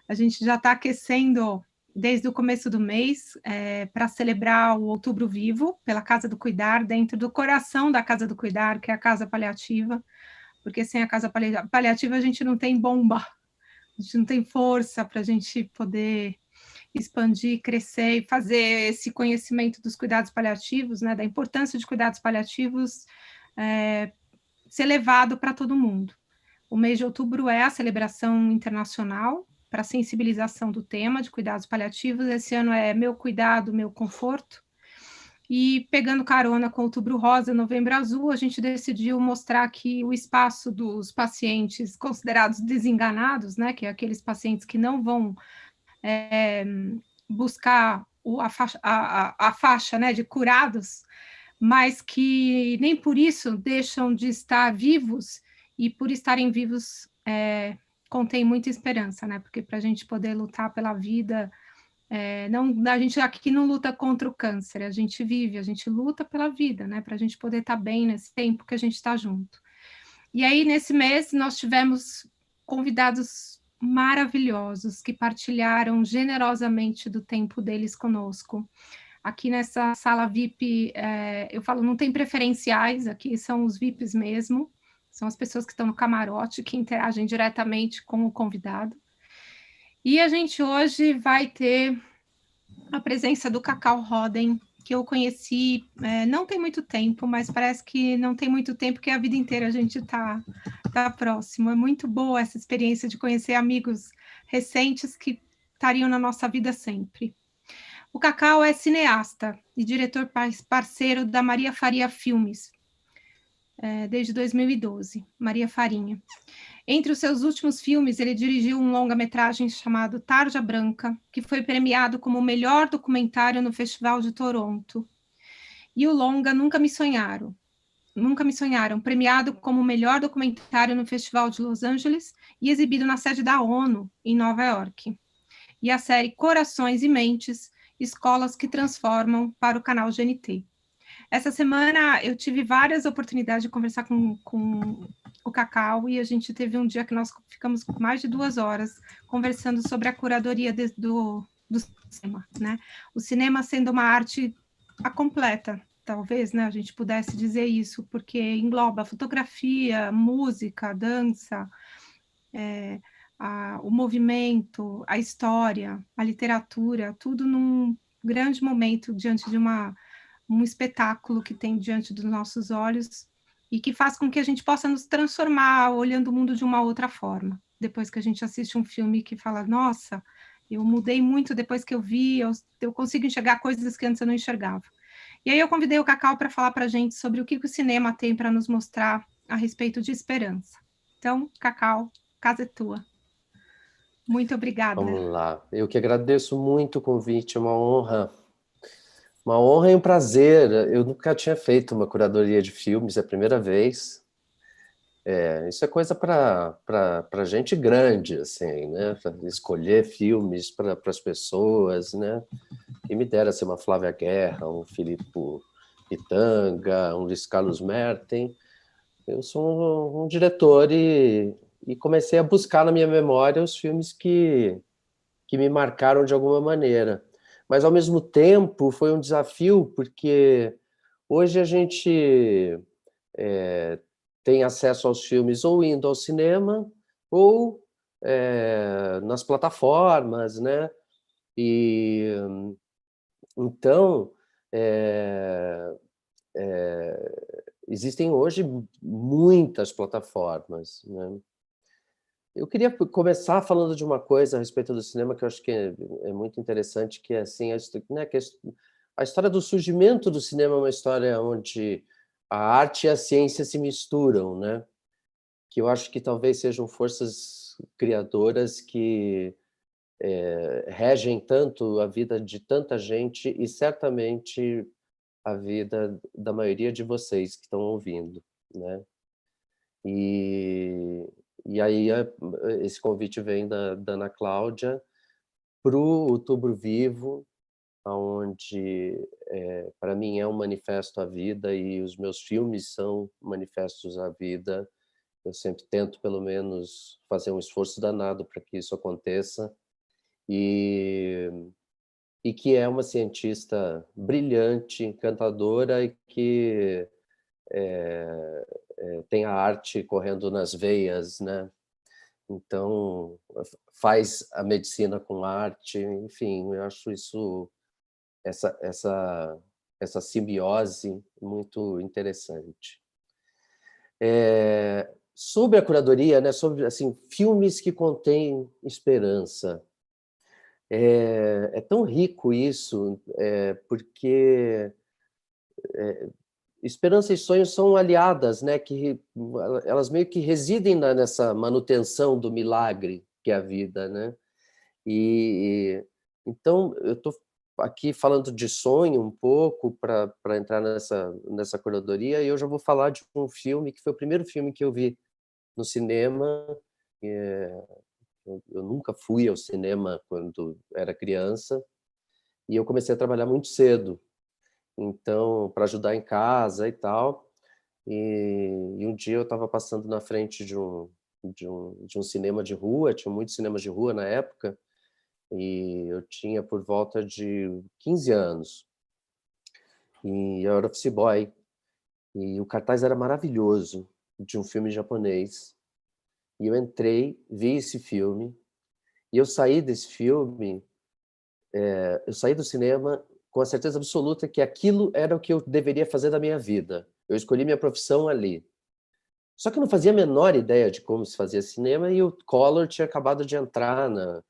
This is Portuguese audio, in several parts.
A gente já está aquecendo desde o começo do mês para celebrar o Outubro Vivo, pela Casa do Cuidar, dentro do coração da Casa do Cuidar, que é a Casa Paliativa, porque sem a Casa Paliativa a gente não tem bomba, a gente não tem força para a gente poder expandir, crescer e fazer esse conhecimento dos cuidados paliativos, né, da importância de cuidados paliativos ser levado para todo mundo. O mês de outubro é a celebração internacional para sensibilização do tema de cuidados paliativos. Esse ano é Meu Cuidado, Meu Conforto. E pegando carona com Outubro Rosa, Novembro Azul, a gente decidiu mostrar que o espaço dos pacientes considerados desenganados, né, que é aqueles pacientes que não vão buscar a faixa, né, de curados, mas que nem por isso deixam de estar vivos, e por estarem vivos contém muita esperança, né? Porque para a gente poder lutar pela vida, não, a gente aqui não luta contra o câncer, a gente vive, a gente luta pela vida, né? Para a gente poder estar bem nesse tempo que a gente está junto. E aí, nesse mês, nós tivemos convidados maravilhosos que partilharam generosamente do tempo deles conosco. Aqui nessa sala VIP, eu falo, não tem preferenciais, aqui são os VIPs mesmo, são as pessoas que estão no camarote, que interagem diretamente com o convidado. E a gente hoje vai ter a presença do Cacau Roden, que eu conheci não tem muito tempo, mas parece que não tem muito tempo, que a vida inteira a gente tá próximo. É muito boa essa experiência de conhecer amigos recentes que estariam na nossa vida sempre. O Cacau é cineasta e diretor parceiro da Maria Faria Filmes, desde 2012, Maria Farinha. Entre os seus últimos filmes, ele dirigiu um longa-metragem chamado Tarja Branca, que foi premiado como o melhor documentário no Festival de Toronto. E o longa Nunca Me Sonharam, premiado como o melhor documentário no Festival de Los Angeles e exibido na sede da ONU, em Nova York. E a série Corações e Mentes, Escolas que Transformam, para o canal GNT. Essa semana eu tive várias oportunidades de conversar com o Cacau, e a gente teve um dia que nós ficamos mais de 2 horas conversando sobre a curadoria do cinema, né? O cinema sendo uma arte completa, talvez, né, a gente pudesse dizer isso, porque engloba fotografia, música, dança, o movimento, a história, a literatura, tudo num grande momento diante de um espetáculo que tem diante dos nossos olhos e que faz com que a gente possa nos transformar olhando o mundo de uma outra forma. Depois que a gente assiste um filme que fala, nossa, eu mudei muito depois que eu vi, eu consigo enxergar coisas que antes eu não enxergava. E aí eu convidei o Cacau para falar para a gente sobre o que o cinema tem para nos mostrar a respeito de esperança. Então, Cacau, casa é tua. Muito obrigada. Vamos lá. Eu que agradeço muito o convite, é uma honra. Uma honra e um prazer. Eu nunca tinha feito uma curadoria de filmes, é a primeira vez. Isso é coisa para gente grande, assim, né? Pra escolher filmes para as pessoas, né? E me dera ser uma Flávia Guerra, um Filippo Pitanga, um Luiz Carlos Merten. Eu sou um diretor e comecei a buscar na minha memória os filmes que me marcaram de alguma maneira. Mas, ao mesmo tempo, foi um desafio, porque hoje a gente tem acesso aos filmes ou indo ao cinema ou nas plataformas, né? E então existem hoje muitas plataformas, né? Eu queria começar falando de uma coisa a respeito do cinema que eu acho que é muito interessante, que é assim, né, que a história do surgimento do cinema é uma história onde a arte e a ciência se misturam, né? Que eu acho que talvez sejam forças criadoras que regem tanto a vida de tanta gente e certamente a vida da maioria de vocês que estão ouvindo, né? E aí esse convite vem da Ana Cláudia para o Outubro Vivo, onde para mim é um manifesto à vida e os meus filmes são manifestos à vida. Eu sempre tento pelo menos fazer um esforço danado para que isso aconteça, e, e que é uma cientista brilhante, encantadora e que tem a arte correndo nas veias, né? Então, faz a medicina com arte, enfim, eu acho essa, essa, essa simbiose muito interessante. Sobre a curadoria, né, sobre assim, filmes que contêm esperança. É tão rico isso, porque esperança e sonhos são aliadas, né, que elas meio que residem nessa manutenção do milagre que é a vida, né? Então eu estou aqui falando de sonho um pouco para entrar nessa curadoria, e eu já vou falar de um filme que foi o primeiro filme que eu vi no cinema. Eu nunca fui ao cinema quando era criança, e eu comecei a trabalhar muito cedo, então, para ajudar em casa e tal. E um dia eu estava passando na frente de um cinema de rua, tinha muitos cinemas de rua na época, e eu tinha por volta de 15 anos, e eu era office boy, e o cartaz era maravilhoso, de um filme japonês. E eu entrei, vi esse filme, e eu saí desse filme, eu saí do cinema com a certeza absoluta que aquilo era o que eu deveria fazer da minha vida. Eu escolhi minha profissão ali. Só que eu não fazia a menor ideia de como se fazia cinema, e o Collor tinha acabado de entrar na,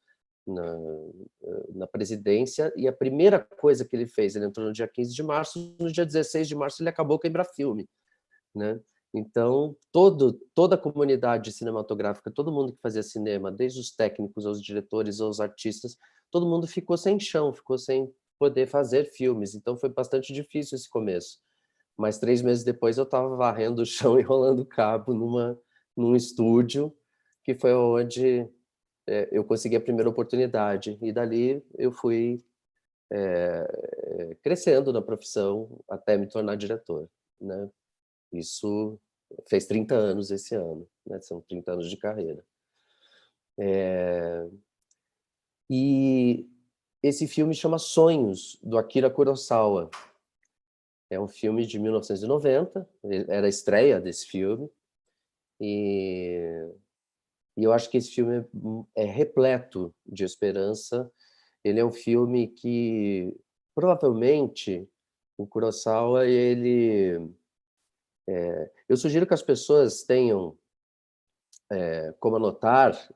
na presidência, e a primeira coisa que ele fez, ele entrou no dia 15 de março, no dia 16 de março ele acabou com a Embrafilme, né? Então, toda a comunidade cinematográfica, todo mundo que fazia cinema, desde os técnicos aos diretores aos artistas, todo mundo ficou sem chão, ficou sem poder fazer filmes. Então, foi bastante difícil esse começo. Mas 3 meses depois eu estava varrendo o chão e rolando cabo num estúdio, que foi onde eu consegui a primeira oportunidade. E dali eu fui crescendo na profissão até me tornar diretor, né? Isso fez 30 anos esse ano, né? São 30 anos de carreira. E esse filme chama Sonhos, do Akira Kurosawa. É um filme de 1990, era a estreia desse filme, e eu acho que esse filme é repleto de esperança. Ele é um filme que, provavelmente, o Kurosawa, eu sugiro que as pessoas tenham como anotar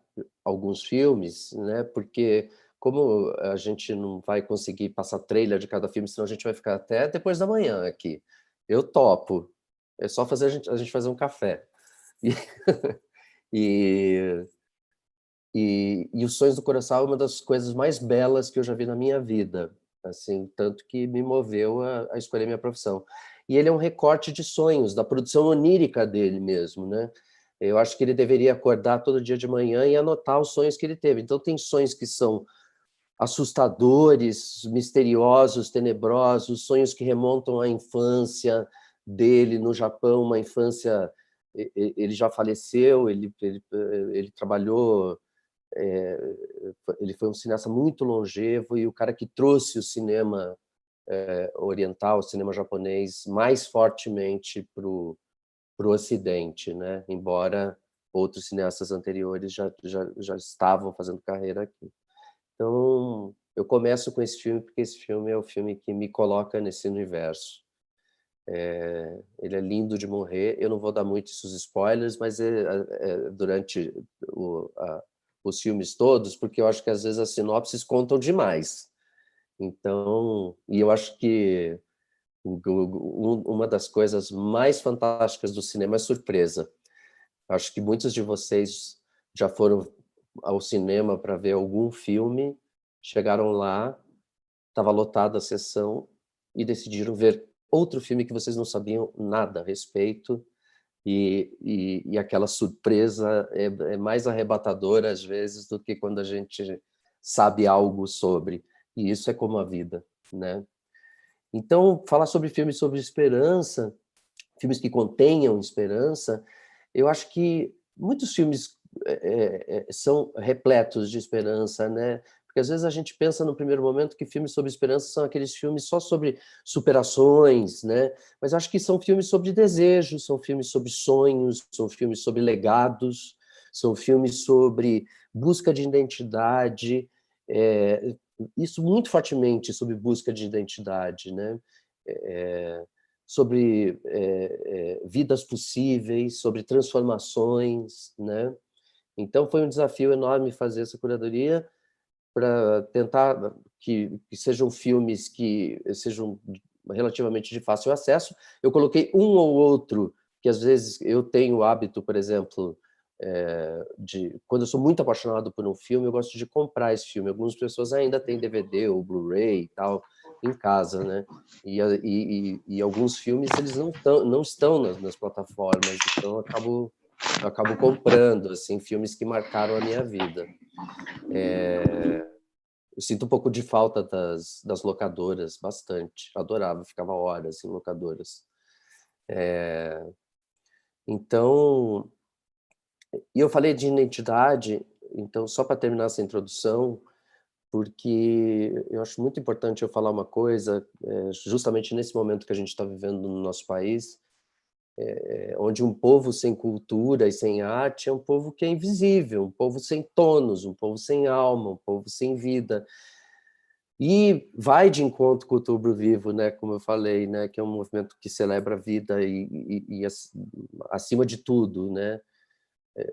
alguns filmes, né? Porque como a gente não vai conseguir passar trailer de cada filme, senão a gente vai ficar até depois da manhã aqui. Eu topo. É só fazer a gente fazer um café. E, e, e Os Sonhos do Coração é uma das coisas mais belas que eu já vi na minha vida, assim, tanto que me moveu a escolher minha profissão. E ele é um recorte de sonhos, da produção onírica dele mesmo, né? Eu acho que ele deveria acordar todo dia de manhã e anotar os sonhos que ele teve. Então, tem sonhos que são assustadores, misteriosos, tenebrosos, sonhos que remontam à infância dele no Japão, uma infância. Ele já faleceu, ele trabalhou, ele foi um cineasta muito longevo, e o cara que trouxe o cinema oriental, o cinema japonês, mais fortemente para o Ocidente, né? Embora outros cineastas anteriores já estavam fazendo carreira aqui. Então, eu começo com esse filme porque esse filme é o filme que me coloca nesse universo. Ele é lindo de morrer. Eu não vou dar muitos spoilers, mas durante os filmes todos, porque eu acho que às vezes as sinopses contam demais. Então, e eu acho que uma das coisas mais fantásticas do cinema é surpresa. Acho que muitos de vocês já foram ao cinema para ver algum filme, chegaram lá, estava lotada a sessão e decidiram ver outro filme que vocês não sabiam nada a respeito, e aquela surpresa é mais arrebatadora às vezes do que quando a gente sabe algo sobre. E isso é como a vida, né? Então, falar sobre filmes sobre esperança, filmes que contenham esperança, eu acho que muitos filmes são repletos de esperança, né? Porque às vezes a gente pensa no primeiro momento que filmes sobre esperança são aqueles filmes só sobre superações, né? Mas acho que são filmes sobre desejos, são filmes sobre sonhos, são filmes sobre legados, são filmes sobre busca de identidade, isso muito fortemente sobre busca de identidade, né? Sobre vidas possíveis, sobre transformações, né? Então foi um desafio enorme fazer essa curadoria para tentar que sejam filmes que sejam relativamente de fácil acesso. Eu coloquei um ou outro, que às vezes eu tenho o hábito, por exemplo, quando eu sou muito apaixonado por um filme, eu gosto de comprar esse filme. Algumas pessoas ainda têm DVD ou Blu-ray e tal em casa, né? E alguns filmes eles não estão nas plataformas, então eu acabo comprando assim filmes que marcaram a minha vida. Eu sinto um pouco de falta das locadoras, bastante. Adorava, ficava horas em locadoras. Então, e eu falei de identidade, então, só para terminar essa introdução, porque eu acho muito importante eu falar uma coisa, justamente nesse momento que a gente está vivendo no nosso país, onde um povo sem cultura e sem arte é um povo que é invisível, um povo sem tônus, um povo sem alma, um povo sem vida. E vai de encontro com o Outubro Vivo, né, como eu falei, né, que é um movimento que celebra a vida e acima de tudo, né.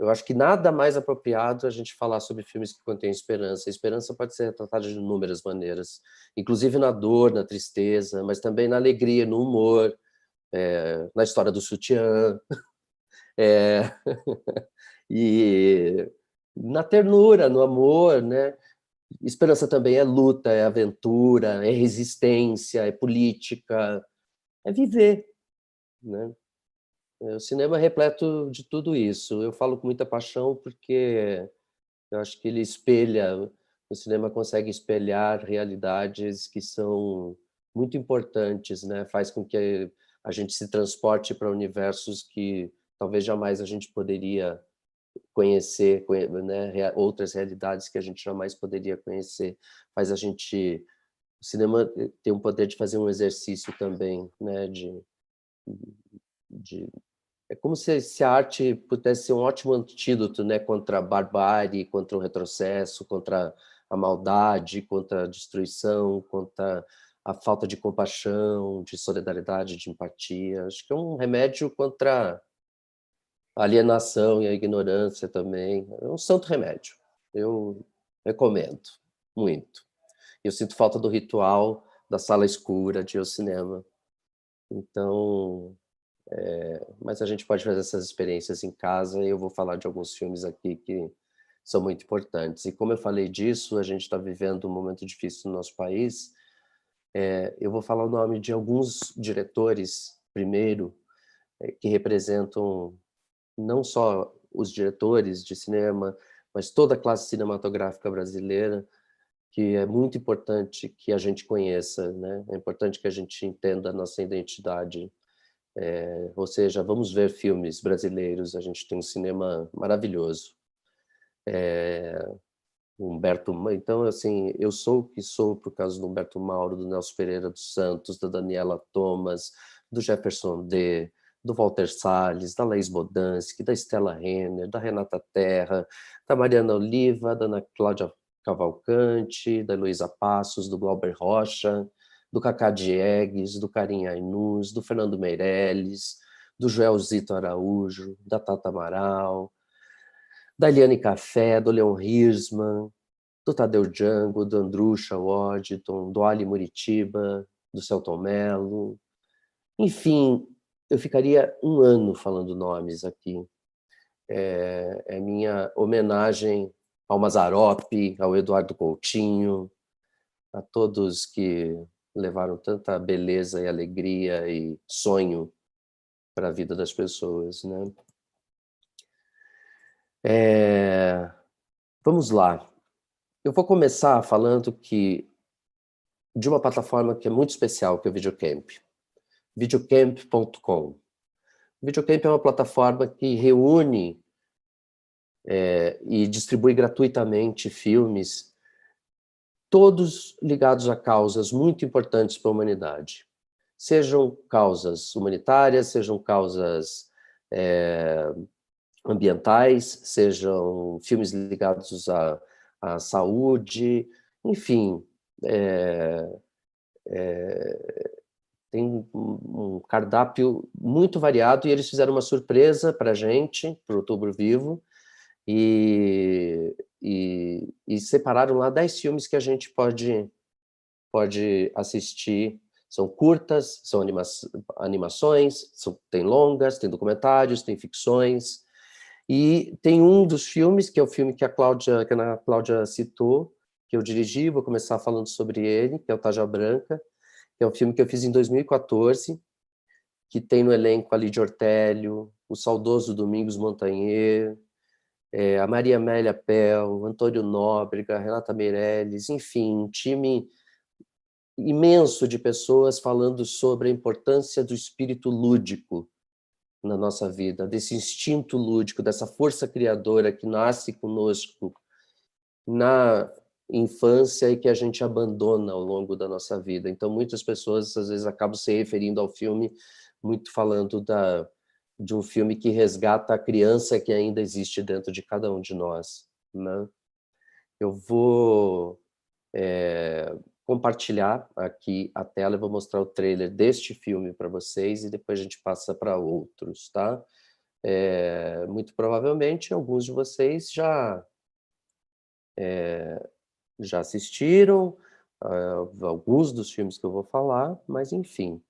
Eu acho que nada mais apropriado a gente falar sobre filmes que contêm esperança. A esperança pode ser tratada de inúmeras maneiras, inclusive na dor, na tristeza, mas também na alegria, no humor, na história do sutiã, é, e na ternura, no amor, né? Esperança também é luta, é aventura, é resistência, é política, é viver, né? O cinema é repleto de tudo isso. Eu falo com muita paixão porque eu acho que ele espelha, o cinema consegue espelhar realidades que são muito importantes, né? Faz com que a gente se transporte para universos que talvez jamais a gente poderia conhecer, né? Outras realidades que a gente jamais poderia conhecer. Faz a gente, o cinema tem o poder de fazer um exercício também, né? De É como se a arte pudesse ser um ótimo antídoto, né, contra a barbárie, contra o retrocesso, contra a maldade, contra a destruição, contra a falta de compaixão, de solidariedade, de empatia. Acho que é um remédio contra a alienação e a ignorância também. É um santo remédio. Eu recomendo muito. Eu sinto falta do ritual da sala escura de ir ao cinema. Então, mas a gente pode fazer essas experiências em casa e eu vou falar de alguns filmes aqui que são muito importantes. E como eu falei disso, a gente está vivendo um momento difícil no nosso país. Eu vou falar o nome de alguns diretores, primeiro, que representam não só os diretores de cinema, mas toda a classe cinematográfica brasileira, que é muito importante que a gente conheça, né? É importante que a gente entenda a nossa identidade. Ou seja, vamos ver filmes brasileiros, a gente tem um cinema maravilhoso. Humberto, então, assim, eu sou o que sou por causa do Humberto Mauro, do Nelson Pereira dos Santos, da Daniela Thomas, do Jefferson D, do Walter Salles, da Laís Bodansky, da Stella Renner, da Renata Terra, da Mariana Oliva, da Ana Cláudia Cavalcante, da Heloísa Passos, do Glauber Rocha, do Cacá Diegues, do Karim Ainuz, do Fernando Meirelles, do Joelzito Araújo, da Tata Amaral, da Eliane Café, do Leon Hirschman, do Tadeu Django, do Andrusha Waddington, do Ali Muritiba, do Selton Mello. Enfim, eu ficaria um ano falando nomes aqui. É minha homenagem ao Mazzaropi, ao Eduardo Coutinho, a todos que levaram tanta beleza e alegria e sonho para a vida das pessoas, né? Vamos lá. Eu vou começar falando de uma plataforma que é muito especial, que é o Videocamp. Videocamp.com. Videocamp é uma plataforma que reúne e distribui gratuitamente filmes, todos ligados a causas muito importantes para a humanidade. Sejam causas humanitárias, sejam causas ambientais, sejam filmes ligados à saúde, enfim, tem um cardápio muito variado, e eles fizeram uma surpresa para a gente, para o Outubro Vivo, e separaram lá 10 filmes que a gente pode assistir. São curtas, são animações, tem longas, tem documentários, tem ficções, e tem um dos filmes, que é o filme que a Ana Cláudia citou, que eu dirigi, vou começar falando sobre ele, que é o Tarja Branca, que é um filme que eu fiz em 2014, que tem no elenco a Lídia Ortélio, o saudoso Domingos Montanher, a Maria Amélia Pel, Antônio Nóbrega, Renata Meirelles, enfim, um time imenso de pessoas falando sobre a importância do espírito lúdico na nossa vida, desse instinto lúdico, dessa força criadora que nasce conosco na infância e que a gente abandona ao longo da nossa vida. Então, muitas pessoas, às vezes, acabam se referindo ao filme, muito falando de um filme que resgata a criança que ainda existe dentro de cada um de nós, né? Eu vou compartilhar aqui a tela, eu vou mostrar o trailer deste filme para vocês e depois a gente passa para outros, tá? Muito provavelmente alguns de vocês já assistiram alguns dos filmes que eu vou falar, mas enfim,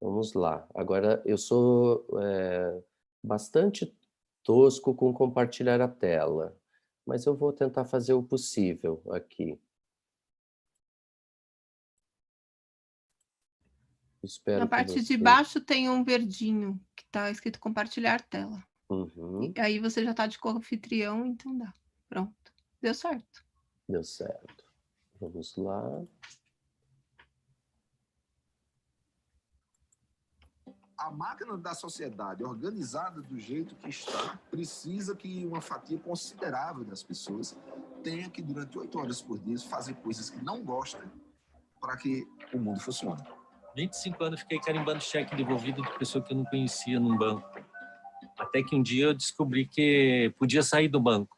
vamos lá. Agora, eu sou bastante tosco com compartilhar a tela, mas eu vou tentar fazer o possível aqui. Espero Na que parte de você... baixo tem um verdinho que está escrito compartilhar tela. Uhum. E aí você já está de co-anfitrião, então dá. Pronto. Deu certo. Deu certo. Vamos lá. A máquina da sociedade organizada do jeito que está precisa que uma fatia considerável das pessoas tenha que, durante 8 horas por dia, fazer coisas que não gostam para que o mundo funcione. 25 anos fiquei carimbando cheque devolvido de pessoa que eu não conhecia num banco. Até que um dia eu descobri que podia sair do banco.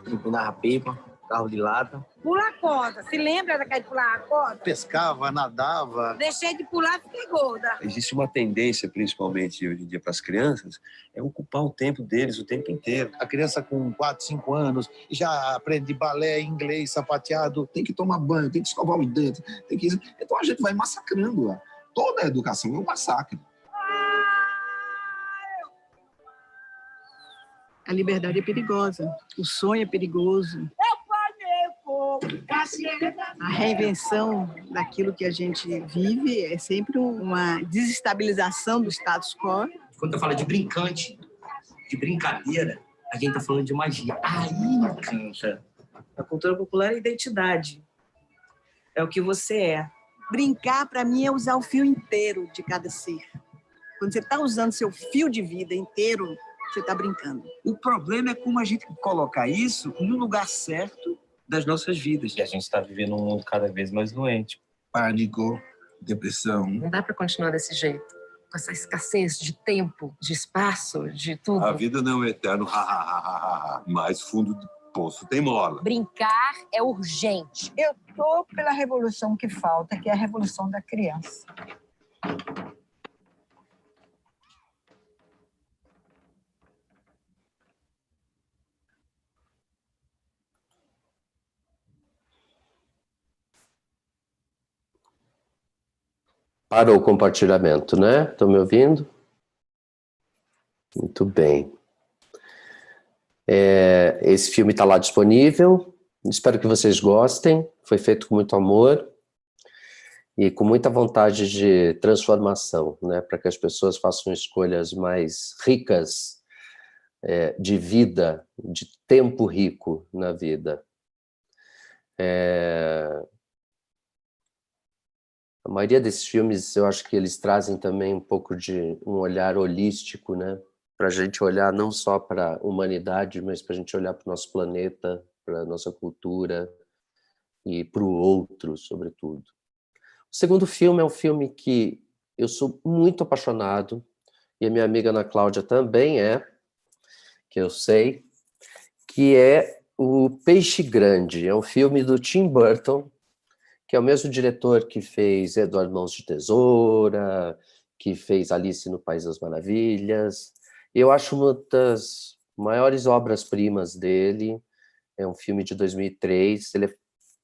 Empinava pipa, carro de lata. Pular corda. Se lembra daquela de pular a corda? Pescava, nadava. Deixei de pular, fiquei gorda. Existe uma tendência, principalmente hoje em dia para as crianças, é ocupar o tempo deles o tempo inteiro. A criança com 4, 5 anos já aprende balé, inglês, sapateado. Tem que tomar banho, tem que escovar os dentes, tem que... Então a gente vai massacrando lá. Toda a educação é um massacre. A liberdade é perigosa, o sonho é perigoso. A reinvenção daquilo que a gente vive é sempre uma desestabilização do status quo. Quando eu falo de brincante, de brincadeira, a gente tá falando de magia. Aí encanta. A cultura popular é identidade. É o que você é. Brincar, para mim, é usar o fio inteiro de cada ser. Quando você está usando seu fio de vida inteiro, você está brincando. O problema é como a gente colocar isso no lugar certo das nossas vidas. E a gente está vivendo um mundo cada vez mais doente. Pânico, depressão. Não dá para continuar desse jeito, com essa escassez de tempo, de espaço, de tudo. A vida não é eterno, mas fundo do poço tem mola. Brincar é urgente. Eu tô pela revolução que falta, que é a revolução da criança. Parou o compartilhamento, né? Estão me ouvindo? Muito bem. Esse filme está lá disponível. Espero que vocês gostem. Foi feito com muito amor e com muita vontade de transformação, né? Para que as pessoas façam escolhas mais ricas de vida, de tempo rico na vida. A maioria desses filmes, eu acho que eles trazem também um pouco de um olhar holístico, né? Para a gente olhar não só para a humanidade, mas para a gente olhar para o nosso planeta, para a nossa cultura e para o outro, sobretudo. O segundo filme é um filme que eu sou muito apaixonado, e a minha amiga Ana Cláudia também que eu sei, que é o Peixe Grande. É um filme do Tim Burton, que é o mesmo diretor que fez Edward Mãos de Tesoura, que fez Alice no País das Maravilhas. Eu acho uma das maiores obras-primas dele. É um filme de 2003, ele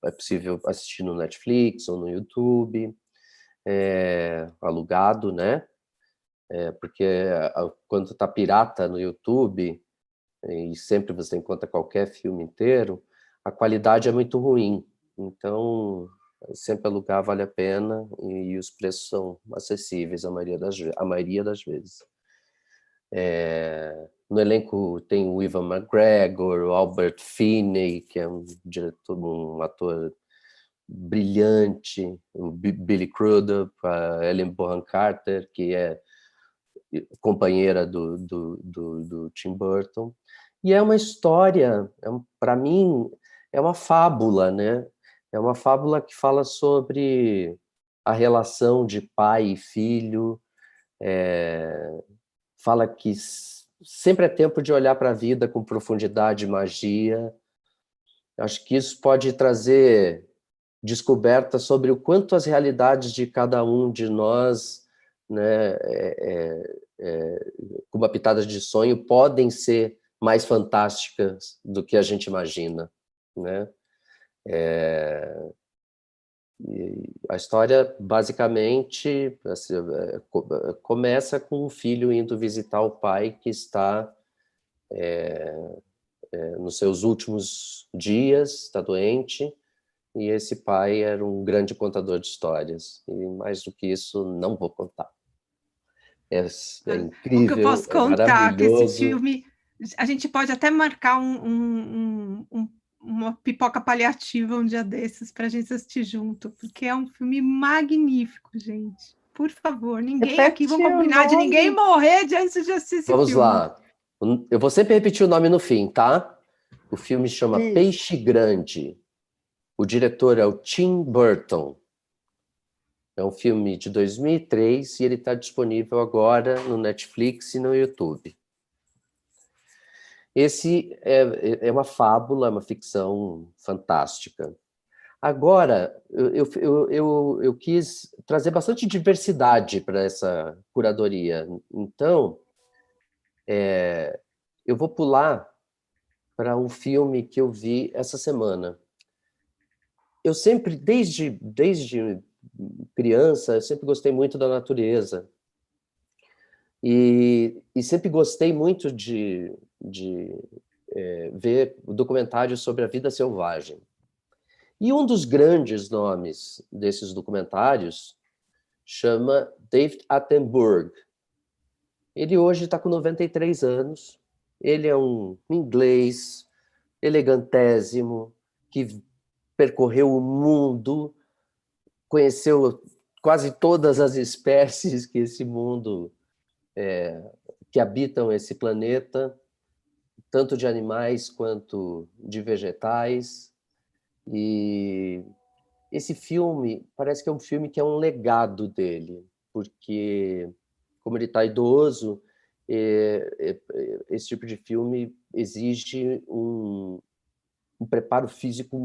é possível assistir no Netflix ou no YouTube, alugado, né? Porque quando tá pirata no YouTube, e sempre você encontra qualquer filme inteiro, a qualidade é muito ruim. Então, sempre alugar vale a pena e os preços são acessíveis a maioria das vezes. No elenco tem o Ewan McGregor, o Albert Finney, que é um ator brilhante, o Billy Crudup, a Ellen Bonham Carter, que é companheira do Tim Burton. E é uma história, para mim, é uma fábula, né? É uma fábula que fala sobre a relação de pai e filho, fala que sempre é tempo de olhar para a vida com profundidade e magia. Acho que isso pode trazer descobertas sobre o quanto as realidades de cada um de nós, né, com uma pitada de sonho, podem ser mais fantásticas do que a gente imagina, né? A história, basicamente, assim, começa com o filho indo visitar o pai que está nos seus últimos dias, está doente, e esse pai era um grande contador de histórias. E mais do que isso, não vou contar. É incrível, o que eu posso contar, que esse maravilhoso. filme, a gente pode até marcar uma pipoca paliativa um dia desses para a gente assistir junto, porque é um filme magnífico, gente. Por favor, ninguém aqui, vamos combinar de ninguém morrer antes de assistir esse filme. Vamos lá. Eu vou sempre repetir o nome no fim, tá? O filme chama Peixe Grande. O diretor é o Tim Burton. É um filme de 2003 e ele está disponível agora no Netflix e no YouTube. Esse é uma fábula, uma ficção fantástica. Agora, eu quis trazer bastante diversidade para essa curadoria. Então, eu vou pular para um filme que eu vi essa semana. Eu sempre, desde criança, eu sempre gostei muito da natureza. E sempre gostei muito de ver documentários sobre a vida selvagem. E um dos grandes nomes desses documentários chama David Attenborough. Ele hoje está com 93 anos. Ele é um inglês elegantésimo que percorreu o mundo, conheceu quase todas as espécies que esse mundo que habitam esse planeta, tanto de animais quanto de vegetais. E esse filme parece que é um filme que é um legado dele, porque, como ele está idoso, esse tipo de filme exige um preparo físico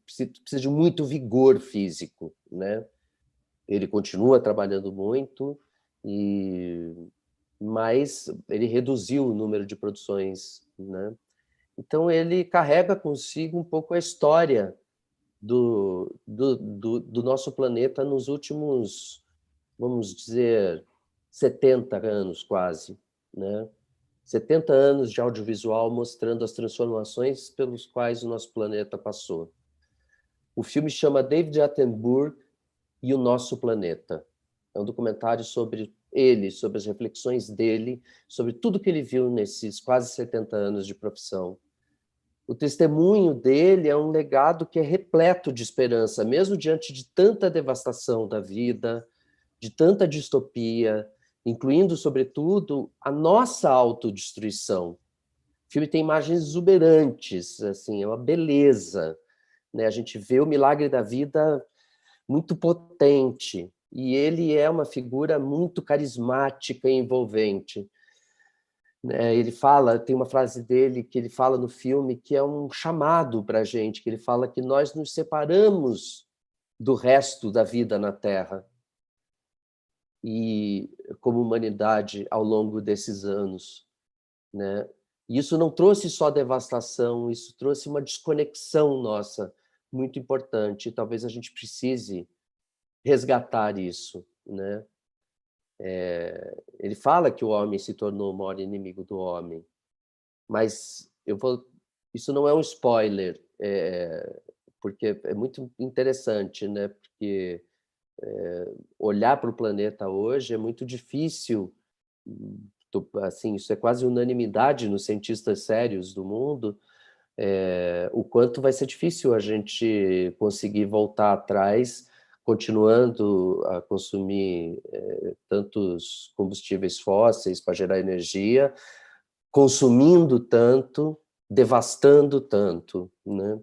precisa de muito vigor físico, né? Ele continua trabalhando muito, mas ele reduziu o número de produções, né? Então ele carrega consigo um pouco a história do nosso planeta nos últimos, vamos dizer, 70 anos quase, né? 70 anos de audiovisual mostrando as transformações pelos quais o nosso planeta passou. O filme chama David Attenborough e o Nosso Planeta. É um documentário sobre ele, sobre as reflexões dele, sobre tudo que ele viu nesses quase 70 anos de profissão. O testemunho dele é um legado que é repleto de esperança, mesmo diante de tanta devastação da vida, de tanta distopia, incluindo, sobretudo, a nossa autodestruição. O filme tem imagens exuberantes, assim, é uma beleza, né? A gente vê o milagre da vida muito potente, e ele é uma figura muito carismática e envolvente. Ele fala, tem uma frase dele que ele fala no filme que é um chamado para a gente, que ele fala que nós nos separamos do resto da vida na Terra, e como humanidade ao longo desses anos, né? E isso não trouxe só devastação, isso trouxe uma desconexão nossa muito importante, e talvez a gente precise resgatar isso, né? Ele fala que o homem se tornou o maior inimigo do homem, mas isso não é um spoiler, porque é muito interessante, né? Porque olhar para o planeta hoje é muito difícil, assim, isso é quase unanimidade nos cientistas sérios do mundo, o quanto vai ser difícil a gente conseguir voltar atrás, continuando a consumir tantos combustíveis fósseis para gerar energia, consumindo tanto, devastando tanto, né?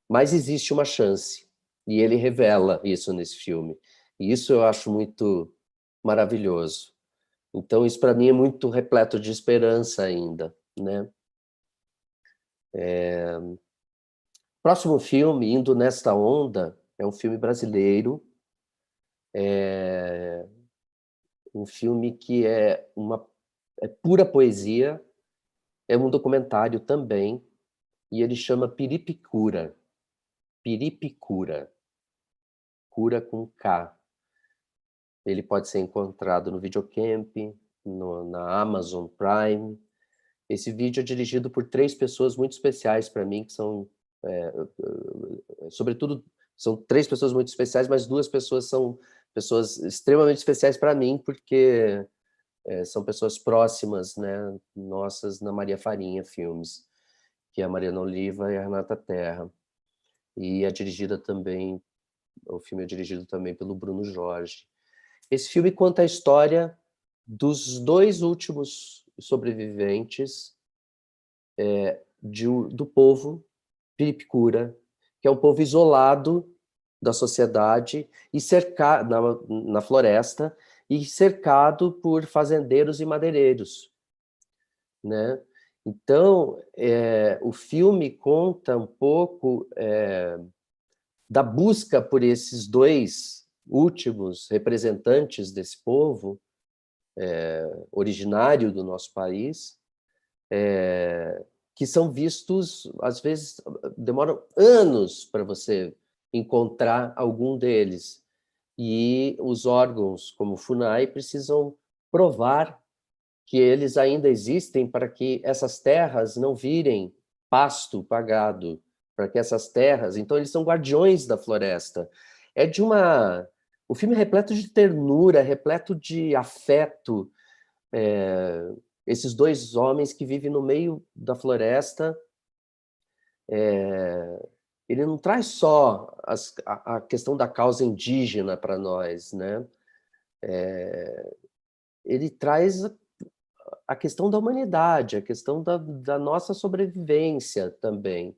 Mas existe uma chance, e ele revela isso nesse filme. E isso eu acho muito maravilhoso. Então, isso para mim é muito repleto de esperança ainda, né? Próximo filme, indo nesta onda, é um filme brasileiro, um filme que é pura poesia, é um documentário também, e ele chama Piripicura. Piripicura. Cura com K. Ele pode ser encontrado no Videocamp, na Amazon Prime. Esse vídeo é dirigido por 3 pessoas muito especiais para mim, que são, sobretudo, são 3 pessoas muito especiais, mas 2 pessoas são pessoas extremamente especiais para mim, porque são pessoas próximas, né, nossas, na Maria Farinha Filmes, que é a Mariana Oliva e a Renata Terra. E é dirigida também, o filme é dirigido também pelo Bruno Jorge. Esse filme conta a história dos 2 últimos sobreviventes do povo Piripicura, que é um povo isolado da sociedade e cercado na floresta e cercado por fazendeiros e madeireiros, né? Então, o filme conta um pouco da busca por esses 2 últimos representantes desse povo originário do nosso país, que são vistos, às vezes, demoram anos para você encontrar algum deles. E os órgãos, como o FUNAI, precisam provar que eles ainda existem para que essas terras não virem pasto pagado, para que essas terras... Então, eles são guardiões da floresta. O filme é repleto de ternura, repleto de afeto. Esses 2 homens que vivem no meio da floresta, ele não traz só a questão da causa indígena para nós, né? Ele traz a questão da humanidade, a questão da nossa sobrevivência também.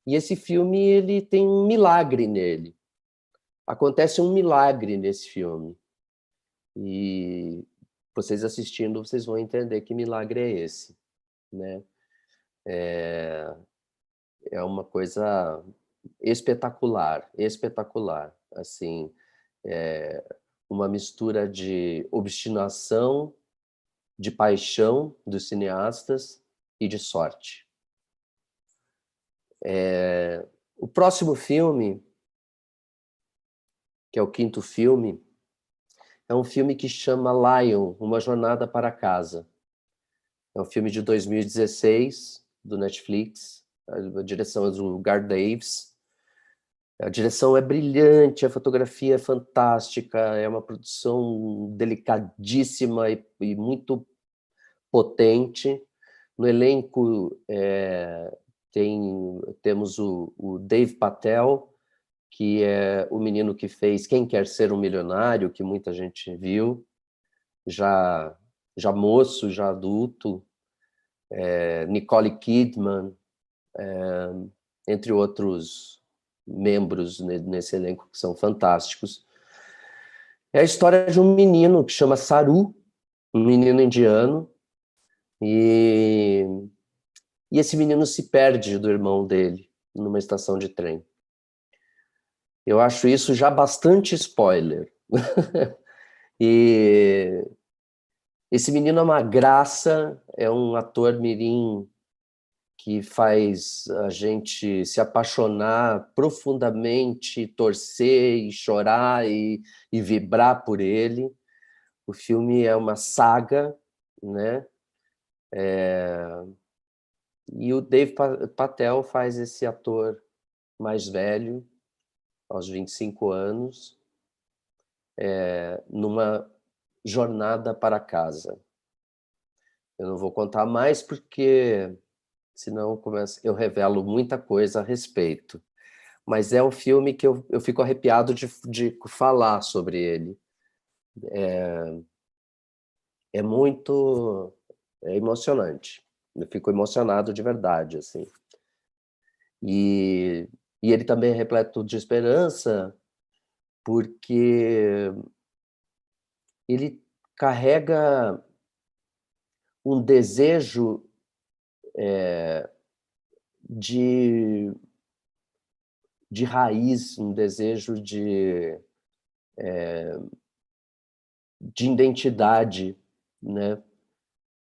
E esse filme, ele tem um milagre nele. Acontece um milagre nesse filme. E vocês assistindo, vocês vão entender que milagre é esse, né? É uma coisa espetacular, espetacular. Assim, uma mistura de obstinação, de paixão dos cineastas e de sorte. O próximo filme, que é o 5º filme, é um filme que chama Lion, Uma Jornada para Casa. É um filme de 2016, do Netflix, a direção é do Gar Davis. A direção é brilhante, a fotografia é fantástica, é uma produção delicadíssima e muito potente. No elenco temos o Dave Patel, que é o menino que fez Quem Quer Ser um Milionário, que muita gente viu, já moço, já adulto, Nicole Kidman, entre outros membros nesse elenco que são fantásticos. É a história de um menino que chama Saru, um menino indiano, e esse menino se perde do irmão dele numa estação de trem. Eu acho isso já bastante spoiler. E esse menino é uma graça, é um ator mirim que faz a gente se apaixonar profundamente, torcer e chorar e vibrar por ele. O filme é uma saga, né? E o Dave Patel faz esse ator mais velho, aos 25 anos, numa jornada para casa. Eu não vou contar mais porque senão eu revelo muita coisa a respeito. Mas é um filme que eu fico arrepiado de falar sobre ele. É muito emocionante. Eu fico emocionado de verdade, assim. E ele também é repleto de esperança, porque ele carrega um desejo de raiz, um desejo de identidade, né?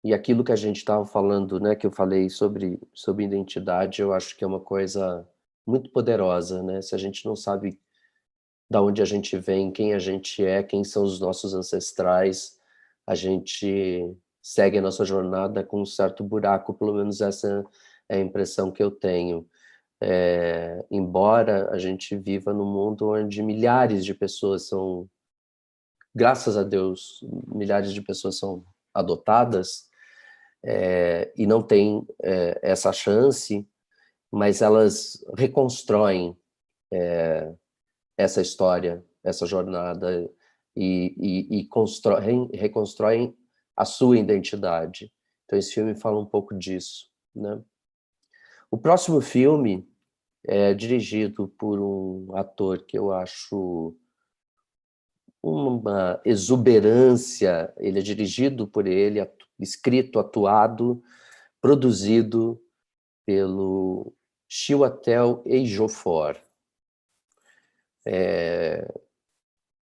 E aquilo que a gente estava falando, né, que eu falei sobre identidade, eu acho que é uma coisa muito poderosa, né? Se a gente não sabe da onde a gente vem, quem a gente é, quem são os nossos ancestrais, a gente segue a nossa jornada com um certo buraco, pelo menos essa é a impressão que eu tenho. Embora a gente viva num mundo onde milhares de pessoas são, graças a Deus, milhares de pessoas são adotadas, e não têm essa chance, mas elas reconstroem essa história, essa jornada, e reconstroem a sua identidade. Então esse filme fala um pouco disso, né? O próximo filme é dirigido por um ator que eu acho uma exuberância. Ele é dirigido por ele, escrito, atuado, produzido pelo Chiwetel Ejiofor.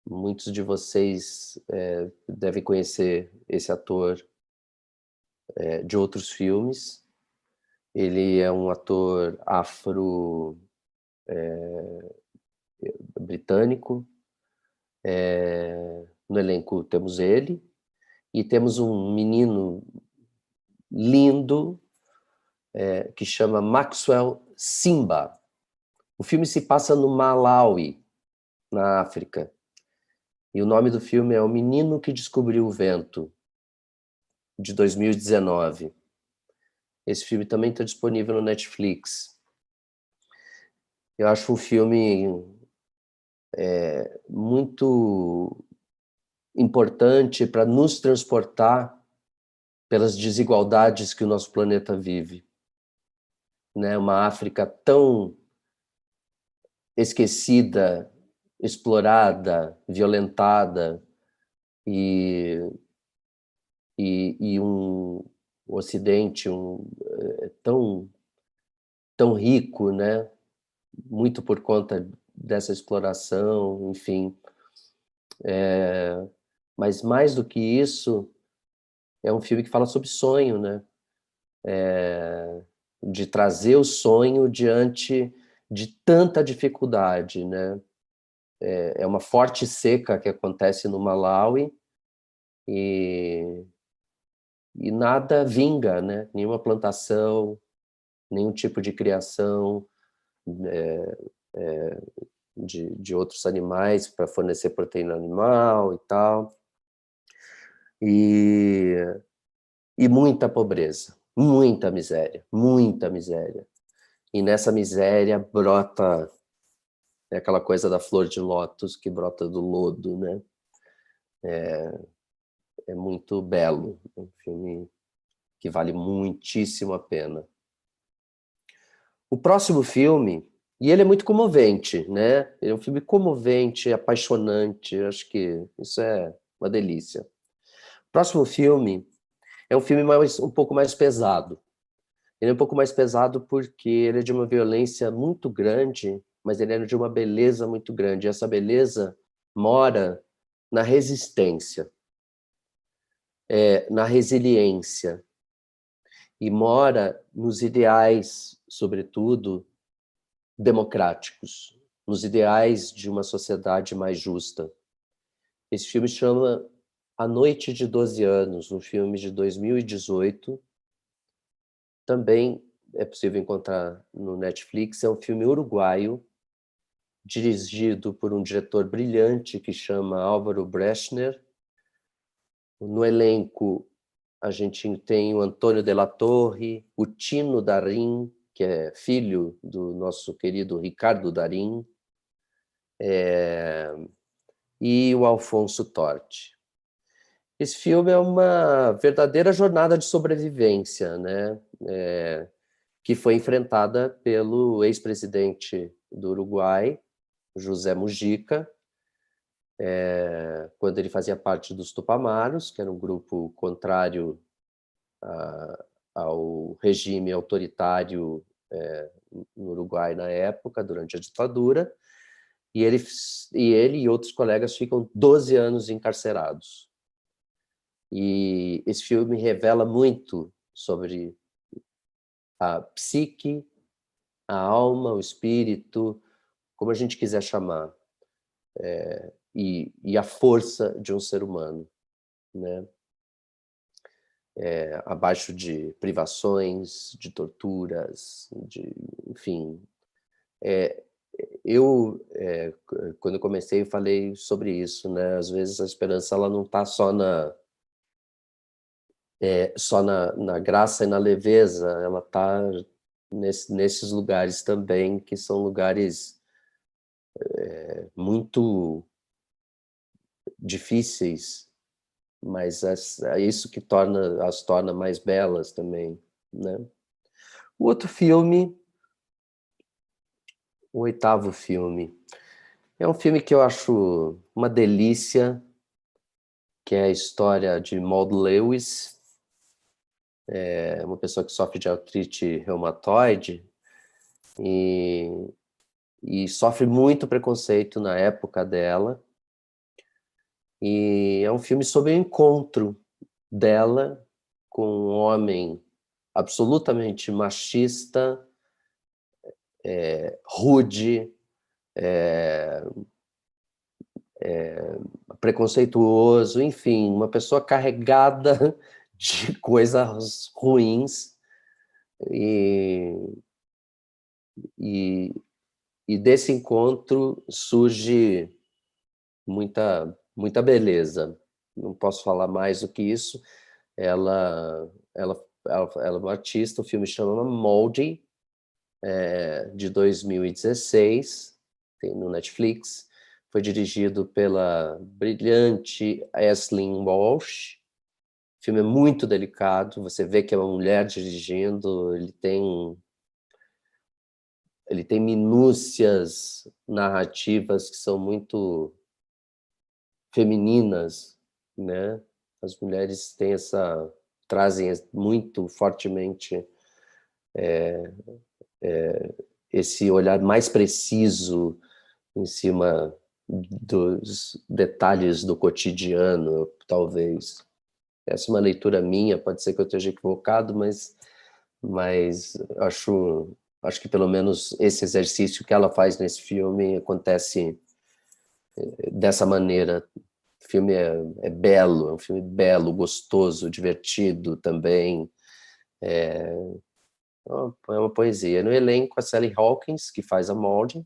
Muitos de vocês devem conhecer esse ator de outros filmes. Ele é um ator afro-britânico. No elenco temos ele, e temos um menino lindo que chama Maxwell Simba. O filme se passa no Malawi, na África. E o nome do filme é O Menino que Descobriu o Vento, de 2019. Esse filme também está disponível no Netflix. Eu acho um filme muito importante para nos transportar pelas desigualdades que o nosso planeta vive, né? Uma África tão esquecida, explorada, violentada, e um Ocidente tão rico, né? Muito por conta dessa exploração, enfim. Mas mais do que isso, é um filme que fala sobre sonho, né? De trazer o sonho diante de tanta dificuldade, né? É uma forte seca que acontece no Malawi e nada vinga, né? Nenhuma plantação, nenhum tipo de criação de outros animais para fornecer proteína animal e tal. E muita pobreza, muita miséria, muita miséria. E nessa miséria brota aquela coisa da flor de lótus que brota do lodo, né? É muito belo, é um filme que vale muitíssimo a pena. O próximo filme, e ele é muito comovente, né? Ele é um filme comovente, apaixonante, eu acho que isso é uma delícia. O próximo filme é um filme um pouco mais pesado. Ele é um pouco mais pesado porque ele é de uma violência muito grande, mas ele é de uma beleza muito grande. E essa beleza mora na resistência, na resiliência, e mora nos ideais, sobretudo, democráticos, nos ideais de uma sociedade mais justa. Esse filme chama A Noite de 12 Anos, um filme de 2018. Também é possível encontrar no Netflix. É um filme uruguaio, dirigido por um diretor brilhante que chama Álvaro Brechner. No elenco, a gente tem o Antônio de la Torre, o Tino Darín, que é filho do nosso querido Ricardo Darín, e o Alfonso Torti. Esse filme é uma verdadeira jornada de sobrevivência, né? Que foi enfrentada pelo ex-presidente do Uruguai, José Mujica, quando ele fazia parte dos Tupamaros, que era um grupo contrário ao regime autoritário no Uruguai na época, durante a ditadura, e ele e outros colegas ficam 12 anos encarcerados. E esse filme revela muito sobre a psique, a alma, o espírito, como a gente quiser chamar, e a força de um ser humano, né? Abaixo de privações, de torturas, enfim. Quando eu comecei, eu falei sobre isso, né? Às vezes a esperança ela não está só na graça e na leveza, ela está nesses lugares também, que são lugares muito difíceis, mas é isso que as torna mais belas também, né? O outro filme, o oitavo filme, é um filme que eu acho uma delícia, que é a história de Maud Lewis, uma pessoa que sofre de artrite reumatoide e sofre muito preconceito na época dela. E é um filme sobre o encontro dela com um homem absolutamente machista, rude, preconceituoso, enfim, uma pessoa carregada de coisas ruins, e desse encontro surge muita beleza. Não posso falar mais do que isso. Ela é uma artista, o filme chama Moldy, de 2016, tem no Netflix. Foi dirigido pela brilhante Aislinn Walsh. O filme é muito delicado, você vê que é uma mulher dirigindo, ele tem minúcias narrativas que são muito femininas, né? As mulheres trazem muito fortemente esse olhar mais preciso em cima dos detalhes do cotidiano, talvez. Essa é uma leitura minha, pode ser que eu esteja equivocado, mas acho que pelo menos esse exercício que ela faz nesse filme acontece dessa maneira. O filme é belo, é um filme belo, gostoso, divertido também. É uma poesia. No elenco, a Sally Hawkins, que faz a Maud,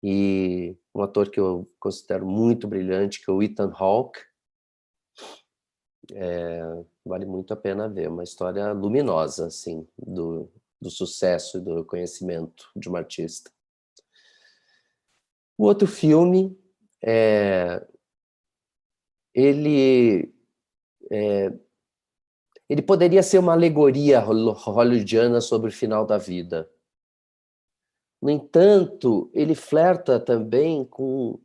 e um ator que eu considero muito brilhante, que é o Ethan Hawke. Vale muito a pena ver, uma história luminosa, assim, do sucesso e do conhecimento de uma artista. O outro filme, ele poderia ser uma alegoria hollywoodiana sobre o final da vida. No entanto, ele flerta também com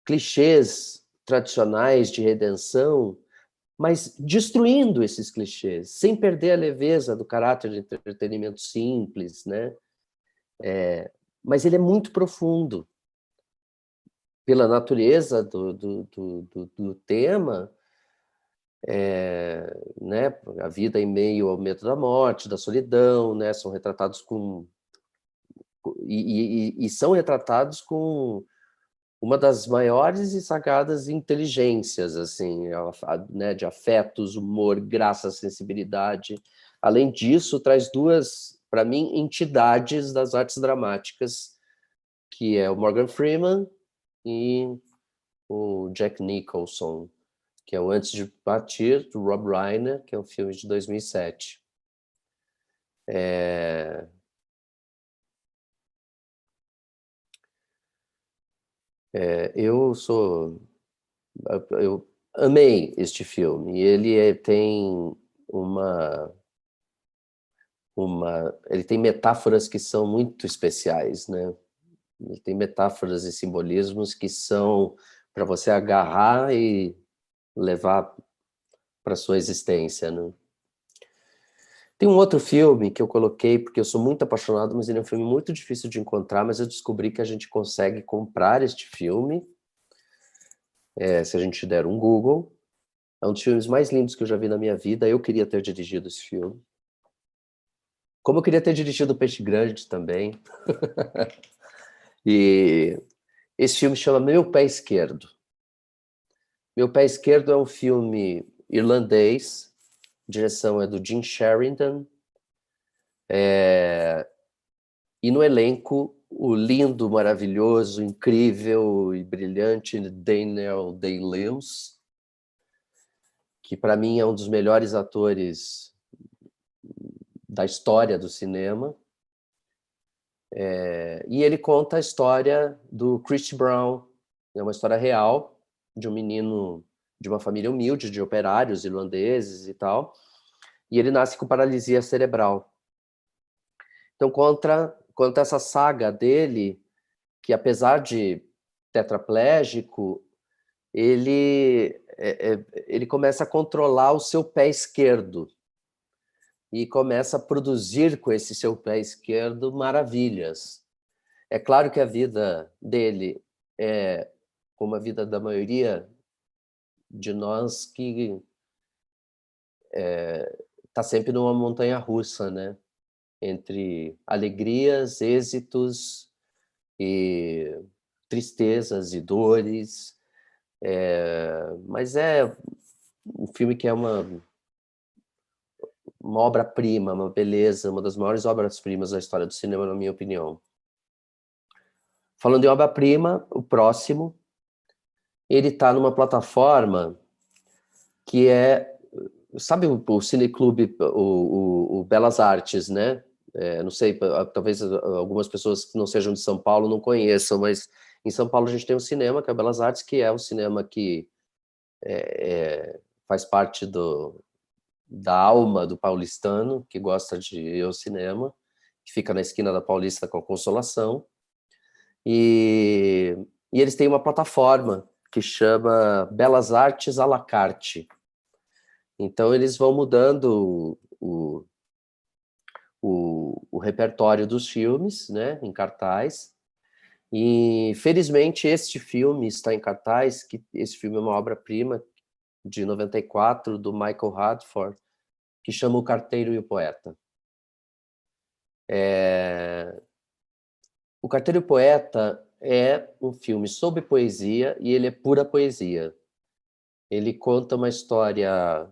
clichês tradicionais de redenção, mas destruindo esses clichês, sem perder a leveza do caráter de entretenimento simples, né? Mas ele é muito profundo. Pela natureza do tema, né? A vida em meio ao medo da morte, da solidão, né? São retratados e são retratados com uma das maiores e sagradas inteligências, assim, né, de afetos, humor, graça, sensibilidade. Além disso, traz duas, para mim, entidades das artes dramáticas, que é o Morgan Freeman e o Jack Nicholson, que é o Antes de Partir, do Rob Reiner, que é um filme de 2007. Eu amei este filme. Ele tem ele tem metáforas que são muito especiais, né? Ele tem metáforas e simbolismos que são para você agarrar e levar para sua existência, né? Tem um outro filme que eu coloquei porque eu sou muito apaixonado, mas ele é um filme muito difícil de encontrar, mas eu descobri que a gente consegue comprar este filme, se a gente der um Google. É um dos filmes mais lindos que eu já vi na minha vida. Eu queria ter dirigido esse filme. Como eu queria ter dirigido o Peixe Grande também. E esse filme chama Meu Pé Esquerdo. Meu Pé Esquerdo é um filme irlandês, a direção é do Jim Sheridan, e no elenco o lindo, maravilhoso, incrível e brilhante Daniel Day-Lewis, que para mim é um dos melhores atores da história do cinema. E ele conta a história do Chris Brown, é uma história real de um menino de uma família humilde, de operários irlandeses e tal, e ele nasce com paralisia cerebral. Então conta essa saga dele, que apesar de tetraplégico, ele começa a controlar o seu pé esquerdo e começa a produzir com esse seu pé esquerdo maravilhas. É claro que a vida dele é como a vida da maioria de nós, que está sempre numa montanha-russa, né? Entre alegrias, êxitos e tristezas e dores. Mas é um filme que é uma obra-prima, uma beleza, uma das maiores obras-primas da história do cinema, na minha opinião. Falando em obra-prima, o próximo, ele está numa plataforma que sabe o Cineclube, o Belas Artes, né? Não sei, talvez algumas pessoas que não sejam de São Paulo não conheçam, mas em São Paulo a gente tem um cinema, que é o Belas Artes, que é um cinema que faz parte da alma do paulistano, que gosta de ir ao cinema, que fica na esquina da Paulista com a Consolação. E eles têm uma plataforma que chama Belas Artes à la carte. Então eles vão mudando o repertório dos filmes, né, em cartaz. E felizmente este filme está em cartaz, que esse filme é uma obra-prima de 94 do Michael Radford, que chama O Carteiro e o Poeta. O Carteiro e o Poeta é um filme sobre poesia e ele é pura poesia. Ele conta uma história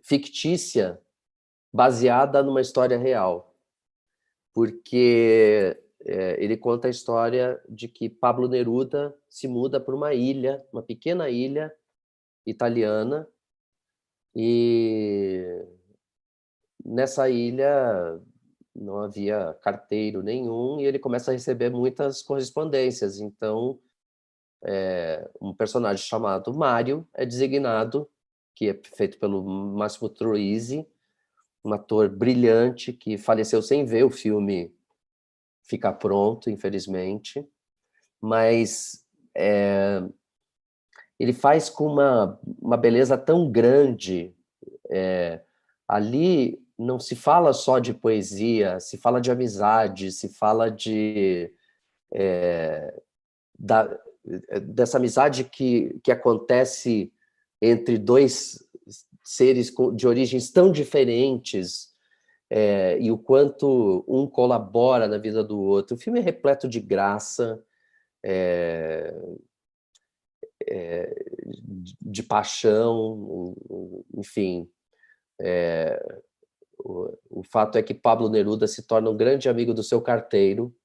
fictícia baseada numa história real. Porque ele conta a história de que Pablo Neruda se muda para uma ilha, uma pequena ilha italiana, e nessa ilha não havia carteiro nenhum e ele começa a receber muitas correspondências. Então, um personagem chamado Mário é designado, que é feito pelo Massimo Troisi, um ator brilhante que faleceu sem ver o filme ficar pronto, infelizmente, mas ele faz com uma beleza tão grande. Ali não se fala só de poesia, se fala de amizade, se fala dessa amizade que acontece entre dois seres de origens tão diferentes, e o quanto um colabora na vida do outro. O filme é repleto de graça, de paixão, enfim. O fato é que Pablo Neruda se torna um grande amigo do seu carteiro,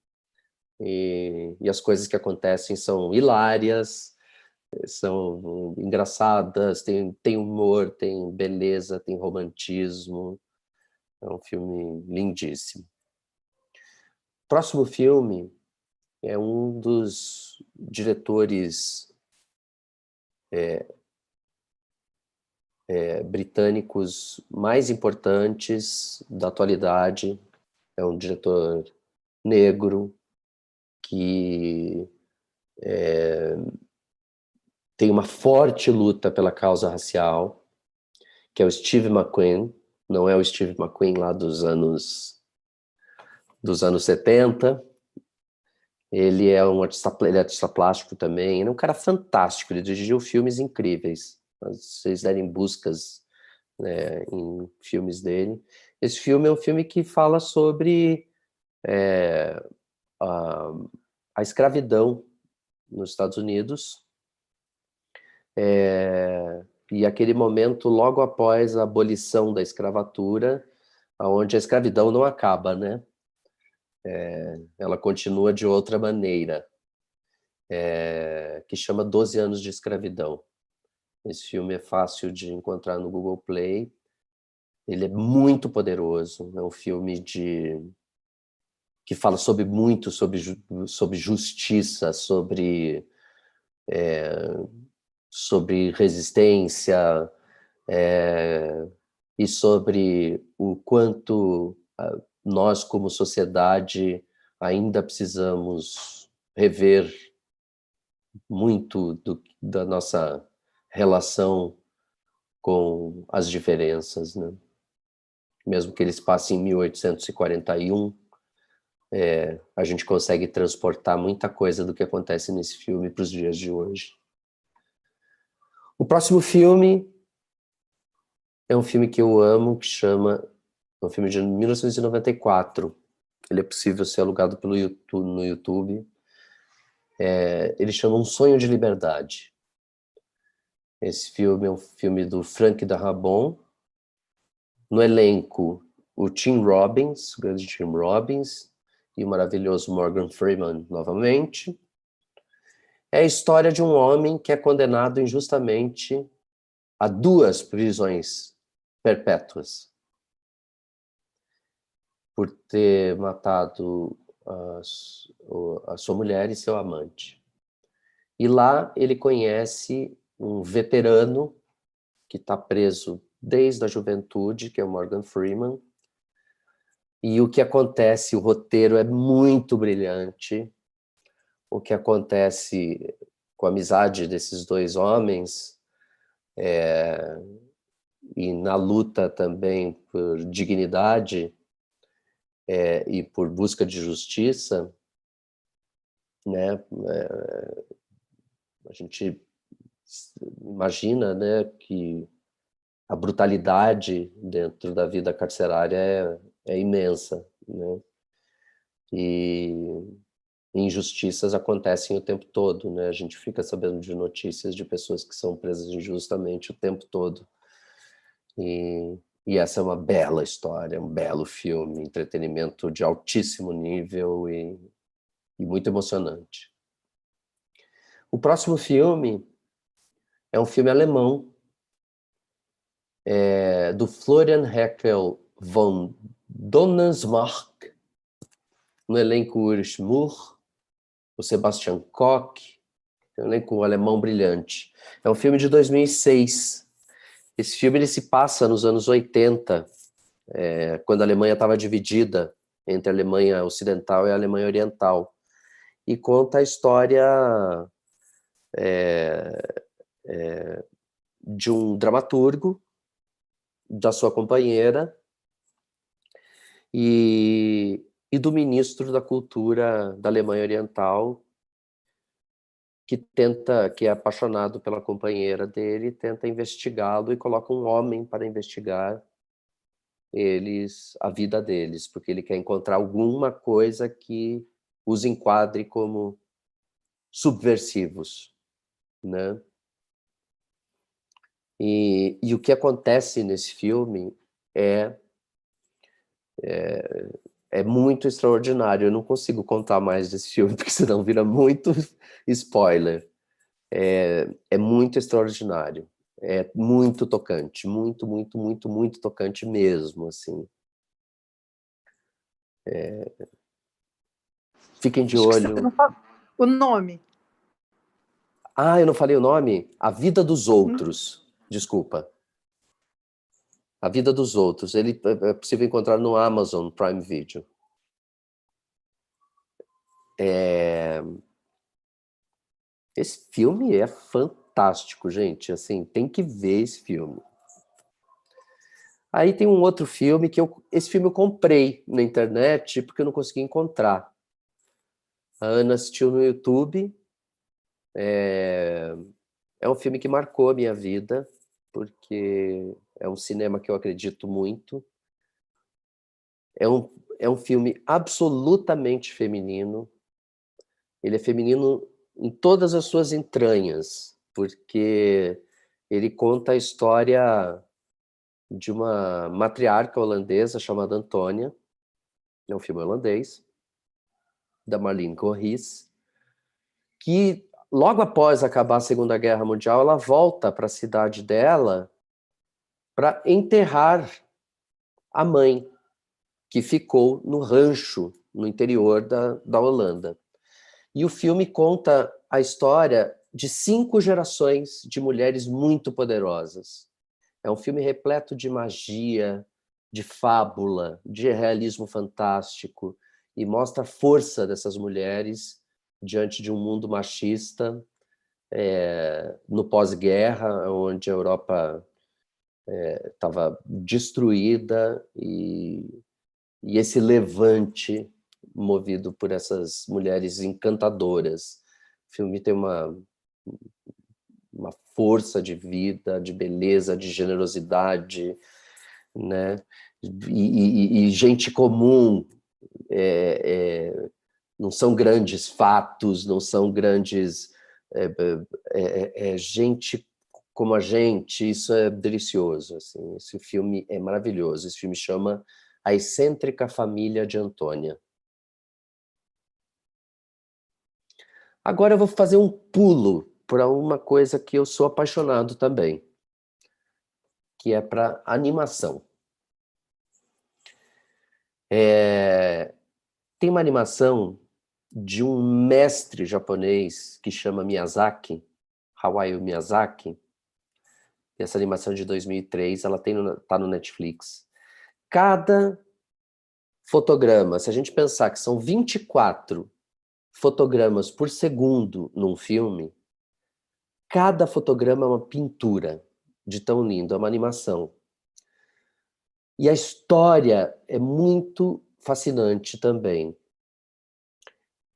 e as coisas que acontecem são hilárias, são engraçadas, tem humor, tem beleza, tem romantismo. É um filme lindíssimo. Próximo filme é um dos diretores britânicos mais importantes da atualidade. É um diretor negro que tem uma forte luta pela causa racial, que é o Steve McQueen. Não é o Steve McQueen lá dos anos 70. Ele é um artista plástico também. Ele é um cara fantástico, ele dirigiu filmes incríveis. Se vocês derem buscas, né, em filmes dele. Esse filme é um filme que fala sobre a escravidão nos Estados Unidos, e aquele momento logo após a abolição da escravatura, onde a escravidão não acaba, né? Ela continua de outra maneira, que chama 12 anos de escravidão. Esse filme é fácil de encontrar no Google Play. Ele é muito poderoso, é um filme que fala muito sobre justiça, sobre resistência, e sobre o quanto nós, como sociedade, ainda precisamos rever muito da nossa relação com as diferenças, né? Mesmo que eles passem em 1841, a gente consegue transportar muita coisa do que acontece nesse filme para os dias de hoje. O próximo filme é um filme que eu amo, que é um filme de 1994. Ele é possível ser alugado no YouTube. Ele chama Um Sonho de Liberdade. Esse filme é um filme do Frank Darabont. No elenco, o Tim Robbins, o grande Tim Robbins, e o maravilhoso Morgan Freeman novamente. É a história de um homem que é condenado injustamente a 2 prisões perpétuas por ter matado a sua mulher e seu amante. E lá ele conhece um veterano que está preso desde a juventude, que é o Morgan Freeman. E o que acontece, o roteiro é muito brilhante. O que acontece com a amizade desses 2 homens, e na luta também por dignidade, e por busca de justiça, né? A gente imagina, né, que a brutalidade dentro da vida carcerária é imensa, né? E injustiças acontecem o tempo todo, né? A gente fica sabendo de notícias de pessoas que são presas injustamente o tempo todo. E essa é uma bela história, um belo filme, entretenimento de altíssimo nível, e e muito emocionante. O próximo filme é um filme alemão, do Florian Heckel von Donnersmarck, no elenco Ulrich Moore, o Sebastian Koch, um elenco alemão brilhante. É um filme de 2006. Esse filme ele se passa nos anos 80, quando a Alemanha estava dividida entre a Alemanha Ocidental e a Alemanha Oriental. E conta a história de um dramaturgo, da sua companheira e do ministro da Cultura da Alemanha Oriental, que é apaixonado pela companheira dele, tenta investigá-lo e coloca um homem para investigar a vida deles, porque ele quer encontrar alguma coisa que os enquadre como subversivos, né? E o que acontece nesse filme é muito extraordinário. Eu não consigo contar mais desse filme, porque senão vira muito spoiler. É muito extraordinário. É muito tocante. Muito, muito, muito, muito tocante mesmo, assim. Fiquem de olho. Você não fala o nome. Ah, eu não falei o nome? A Vida dos Outros. Desculpa. A Vida dos Outros. Ele é possível encontrar no Amazon Prime Video. Esse filme é fantástico, gente. Assim, tem que ver esse filme. Aí tem um outro filme esse filme eu comprei na internet porque eu não consegui encontrar. A Ana assistiu no YouTube. É um filme que marcou a minha vida, porque é um cinema que eu acredito muito. É um filme absolutamente feminino. Ele é feminino em todas as suas entranhas, porque ele conta a história de uma matriarca holandesa chamada Antônia. É um filme holandês, da Marlene Corris, que logo após acabar a Segunda Guerra Mundial, ela volta para a cidade dela para enterrar a mãe, que ficou no rancho no interior da Holanda. E o filme conta a história de 5 gerações de mulheres muito poderosas. É um filme repleto de magia, de fábula, de realismo fantástico, e mostra a força dessas mulheres diante de um mundo machista, no pós-guerra, onde a Europa estava destruída, e esse levante movido por essas mulheres encantadoras. O filme tem uma força de vida, de beleza, de generosidade, né? E gente comum, não são grandes fatos, não são grandes... gente como a gente, isso é delicioso. Assim. Esse filme é maravilhoso. Esse filme chama A Excêntrica Família de Antônia. Agora eu vou fazer um pulo para uma coisa que eu sou apaixonado também, que é para animação. Tem uma animação de um mestre japonês que chama Miyazaki, Hayao Miyazaki. Essa animação de 2003, ela tá no Netflix. Cada fotograma, se a gente pensar que são 24 fotogramas por segundo num filme, cada fotograma é uma pintura de tão lindo, é uma animação. E a história é muito fascinante também.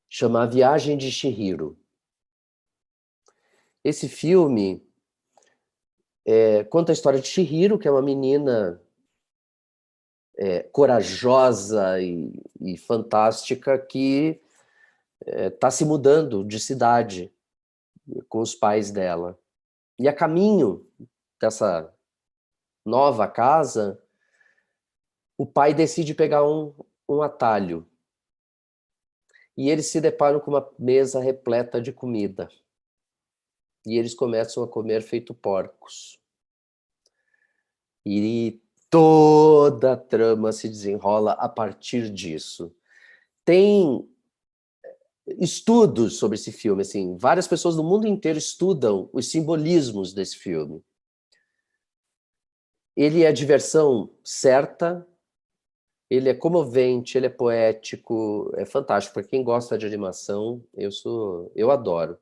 Chama A Viagem de Chihiro. Esse filme conta a história de Chihiro, que é uma menina corajosa e fantástica que está se mudando de cidade com os pais dela. E a caminho dessa nova casa, o pai decide pegar um atalho. e eles se deparam com uma mesa repleta de comida. E eles começam a comer feito porcos. E toda a trama se desenrola a partir disso. Tem estudos sobre esse filme, assim, várias pessoas no mundo inteiro estudam os simbolismos desse filme. Ele é diversão certa, ele é comovente, ele é poético, é fantástico. Para quem gosta de animação, eu adoro.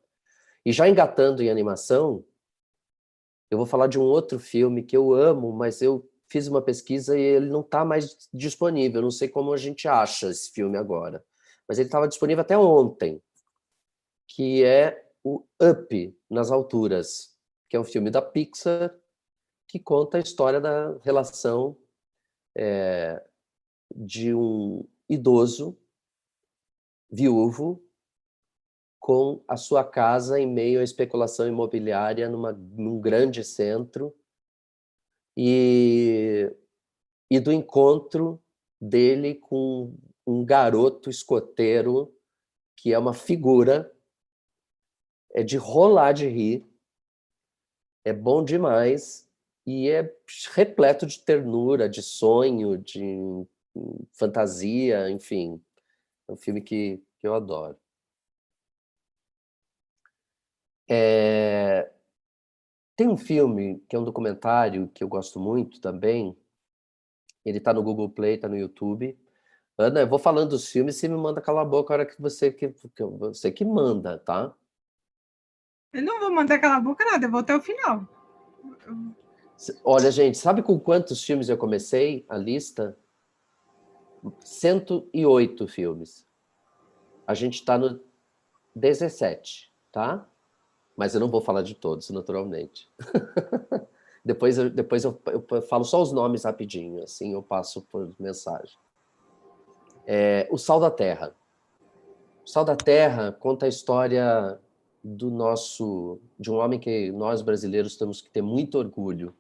E já engatando em animação, eu vou falar de um outro filme que eu amo, mas eu fiz uma pesquisa e ele não está mais disponível. Eu não sei como a gente acha esse filme agora. Mas ele estava disponível até ontem, que é o Up, Nas Alturas, que é um filme da Pixar que conta a história da relação de um idoso viúvo com a sua casa em meio à especulação imobiliária num grande centro e do encontro dele com um garoto escoteiro que é uma figura, é de rolar de rir, é bom demais e é repleto de ternura, de sonho, de fantasia, enfim. É um filme que eu adoro. Tem um filme que é um documentário que eu gosto muito também. Ele está no Google Play, está no YouTube. Ana, eu vou falando dos filmes e você me manda calar a boca a hora que você que manda, tá? Eu não vou mandar calar a boca nada, eu vou até o final. Olha, gente, sabe com quantos filmes eu comecei a lista? 108 filmes. A gente está no 17, tá? Mas eu não vou falar de todos, naturalmente. depois eu falo só os nomes rapidinho, assim eu passo por mensagem. O Sal da Terra. O Sal da Terra conta a história de um homem que nós brasileiros temos que ter muito orgulho,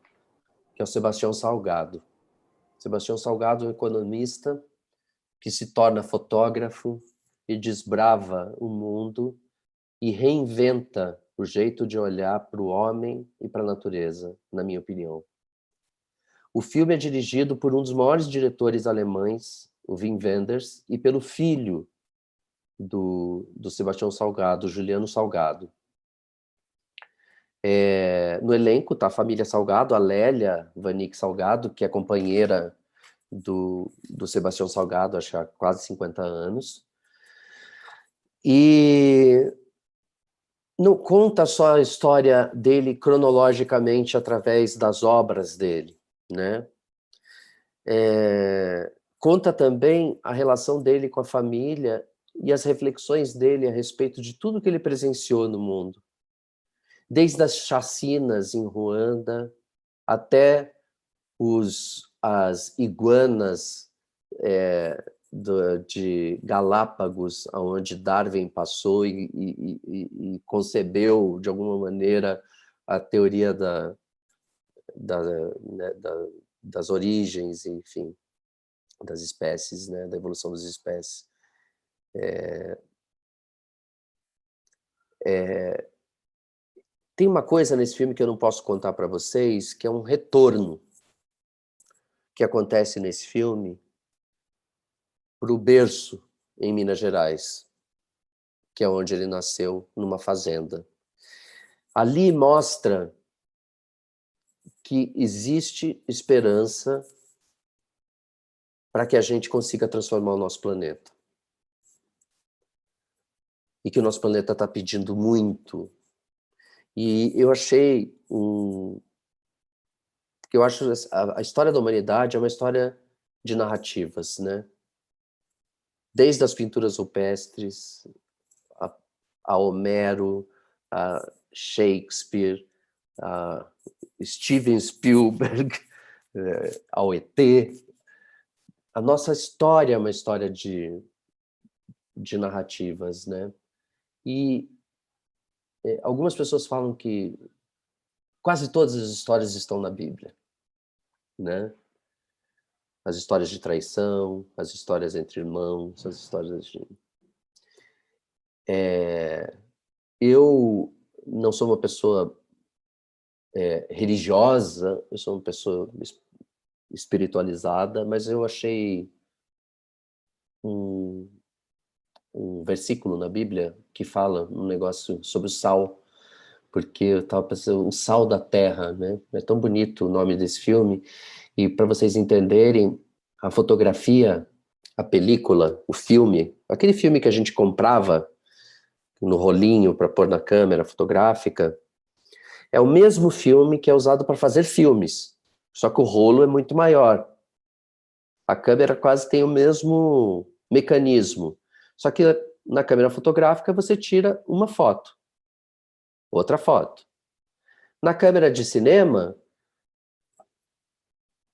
que é o Sebastião Salgado. Sebastião Salgado é um economista que se torna fotógrafo e desbrava o mundo e reinventa o jeito de olhar para o homem e para a natureza, na minha opinião. O filme é dirigido por um dos maiores diretores alemães, o Wim Wenders, e pelo filho do Sebastião Salgado, Juliano Salgado. No elenco está a família Salgado, a Lélia Vanik Salgado, que é companheira do Sebastião Salgado, acho que há quase 50 anos. E não conta só a história dele cronologicamente através das obras dele, né? Conta também a relação dele com a família e as reflexões dele a respeito de tudo que ele presenciou no mundo. Desde as chacinas em Ruanda até as iguanas de Galápagos, onde Darwin passou e concebeu, de alguma maneira, a teoria das origens, enfim, das espécies, né, da evolução das espécies. Tem uma coisa nesse filme que eu não posso contar para vocês, que é um retorno que acontece nesse filme para o berço em Minas Gerais, que é onde ele nasceu, numa fazenda. Ali mostra que existe esperança para que a gente consiga transformar o nosso planeta. E que o nosso planeta está pedindo muito. E eu achei que eu acho a história da humanidade é uma história de narrativas, né? Desde as pinturas rupestres, a Homero, a Shakespeare, a Steven Spielberg, ao ET. A nossa história é uma história de narrativas, né? E algumas pessoas falam que quase todas as histórias estão na Bíblia, né? As histórias de traição, as histórias entre irmãos, as histórias de... Eu não sou uma pessoa religiosa, eu sou uma pessoa espiritualizada, mas eu achei um versículo na Bíblia que fala um negócio sobre o sal, porque eu estava pensando, o sal da terra, né? É tão bonito o nome desse filme, e para vocês entenderem, a fotografia, a película, o filme, aquele filme que a gente comprava no rolinho para pôr na câmera fotográfica, é o mesmo filme que é usado para fazer filmes, só que o rolo é muito maior. A câmera quase tem o mesmo mecanismo, só que na câmera fotográfica você tira uma foto, outra foto. Na câmera de cinema,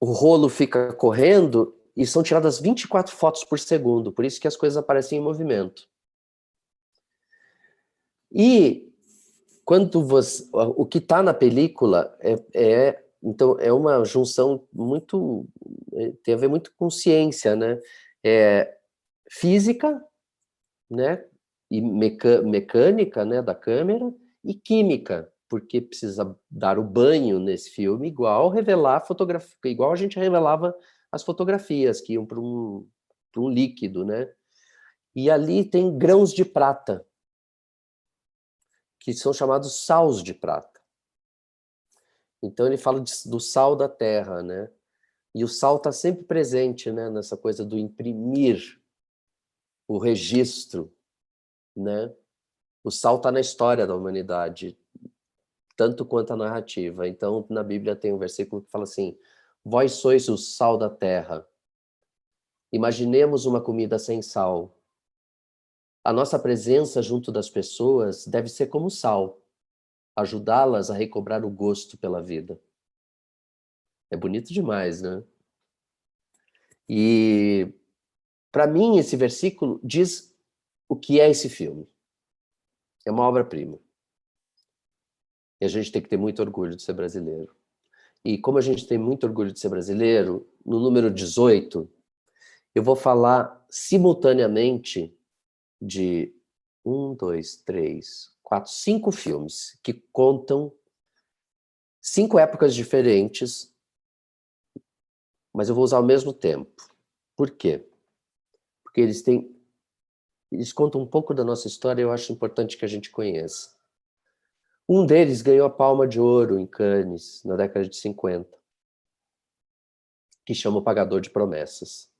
o rolo fica correndo e são tiradas 24 fotos por segundo, por isso que as coisas aparecem em movimento. E quando você, o que está na película então é uma junção muito, tem a ver muito com ciência, né? Física, né? E mecânica, né, da câmera, e química, porque precisa dar o banho nesse filme, igual revelar fotografia, igual a gente revelava as fotografias que iam para um líquido, né? E ali tem grãos de prata, que são chamados sals de prata. Então ele fala do sal da terra, né? E o sal está sempre presente, né, nessa coisa do imprimir o registro, né? O sal está na história da humanidade, tanto quanto a narrativa. Então, na Bíblia tem um versículo que fala assim: vós sois o sal da terra. Imaginemos uma comida sem sal. A nossa presença junto das pessoas deve ser como sal, ajudá-las a recobrar o gosto pela vida. É bonito demais, né? E, para mim, esse versículo diz o que é esse filme. É uma obra-prima. E a gente tem que ter muito orgulho de ser brasileiro. E como a gente tem muito orgulho de ser brasileiro, no número 18, eu vou falar simultaneamente de 5 filmes que contam 5 épocas diferentes, mas eu vou usar ao mesmo tempo. Por quê? Porque eles contam um pouco da nossa história e eu acho importante que a gente conheça. Um deles ganhou a Palma de Ouro em Cannes, na década de 50, que chama O Pagador de Promessas,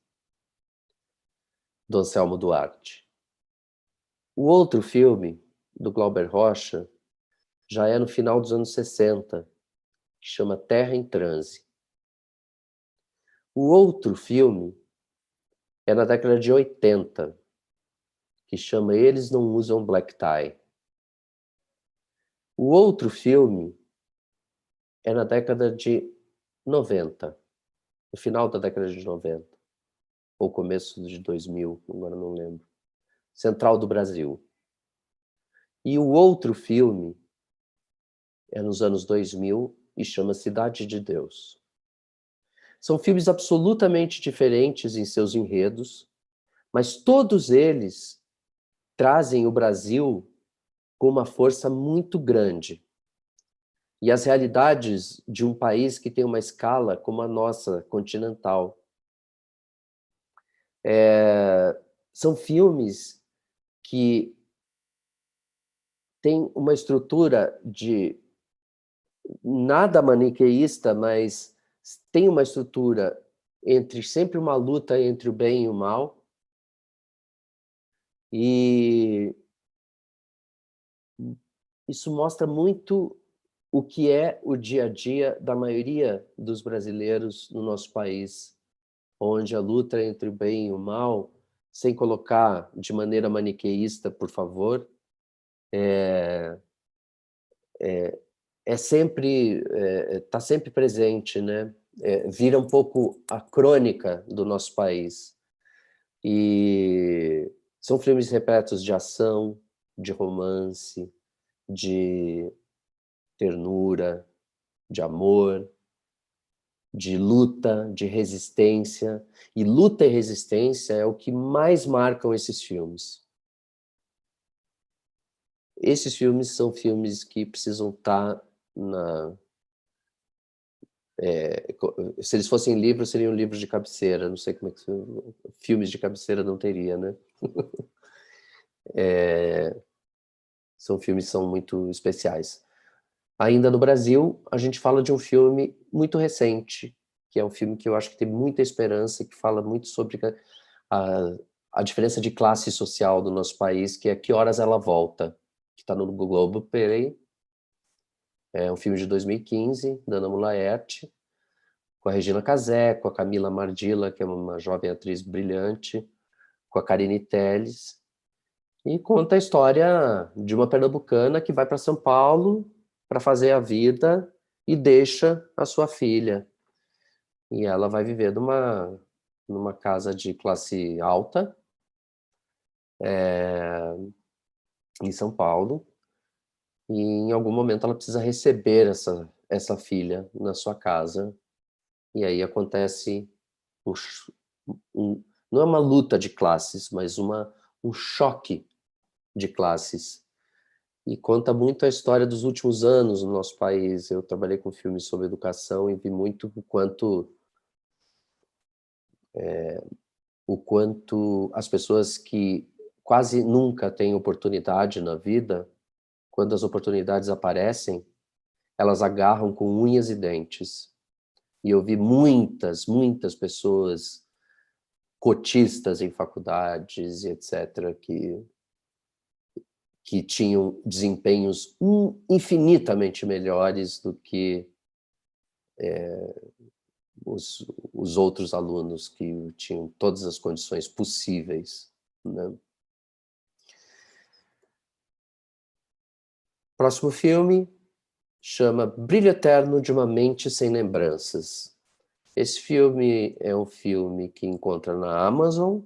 do Anselmo Duarte. O outro filme, do Glauber Rocha, já é no final dos anos 60, que chama Terra em Transe. O outro filme é na década de 80, que chama Eles Não Usam Black Tie. O outro filme é na década de 90, no final da década de 90, ou começo de 2000, agora não lembro. Central do Brasil. E o outro filme é nos anos 2000 e chama Cidade de Deus. São filmes absolutamente diferentes em seus enredos, mas todos eles trazem o Brasil com uma força muito grande. E as realidades de um país que tem uma escala como a nossa, continental. São filmes que têm uma estrutura de nada maniqueísta, mas tem uma estrutura entre sempre uma luta entre o bem e o mal. E isso mostra muito o que é o dia a dia da maioria dos brasileiros no nosso país, onde a luta entre o bem e o mal, sem colocar de maneira maniqueísta, por favor, está sempre presente, né? Vira um pouco a crônica do nosso país. E são filmes repletos de ação, de romance, de ternura, de amor, de luta, de resistência. E luta e resistência é o que mais marcam esses filmes. esses filmes são filmes que precisam estar na... se eles fossem livros, seriam livros de cabeceira. Não sei como é que... Filmes de cabeceira não teria, né? São filmes que são muito especiais. Ainda no Brasil, a gente fala de um filme muito recente, que é um filme que eu acho que tem muita esperança, que fala muito sobre a diferença de classe social do nosso país, que é Que Horas Ela Volta, que está no Globoplay. É um filme de 2015, da Ana Mulaerte, com a Regina Casé, com a Camila Mardila, que é uma jovem atriz brilhante, com a Karine Telles, e conta a história de uma pernambucana que vai para São Paulo para fazer a vida e deixa a sua filha. E ela vai viver numa casa de classe alta, em São Paulo, e em algum momento ela precisa receber essa filha na sua casa. E aí acontece não é uma luta de classes, mas um choque de classes. E conta muito a história dos últimos anos no nosso país. Eu trabalhei com filmes sobre educação e vi muito o quanto as pessoas que quase nunca têm oportunidade na vida, quando as oportunidades aparecem, elas agarram com unhas e dentes. E eu vi muitas pessoas cotistas em faculdades e etc., que tinham desempenhos infinitamente melhores do que os outros alunos que tinham todas as condições possíveis, né? Próximo filme chama Brilho Eterno de uma Mente Sem Lembranças. Esse filme é um filme que encontra na Amazon,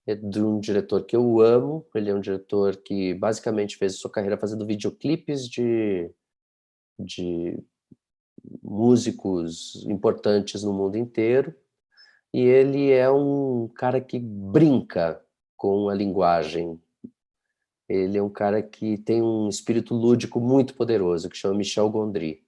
é de um diretor que eu amo. Ele é um diretor que basicamente fez sua carreira fazendo videoclipes de músicos importantes no mundo inteiro, e ele é um cara que brinca com a linguagem. Ele é um cara que tem um espírito lúdico muito poderoso, que chama Michel Gondry.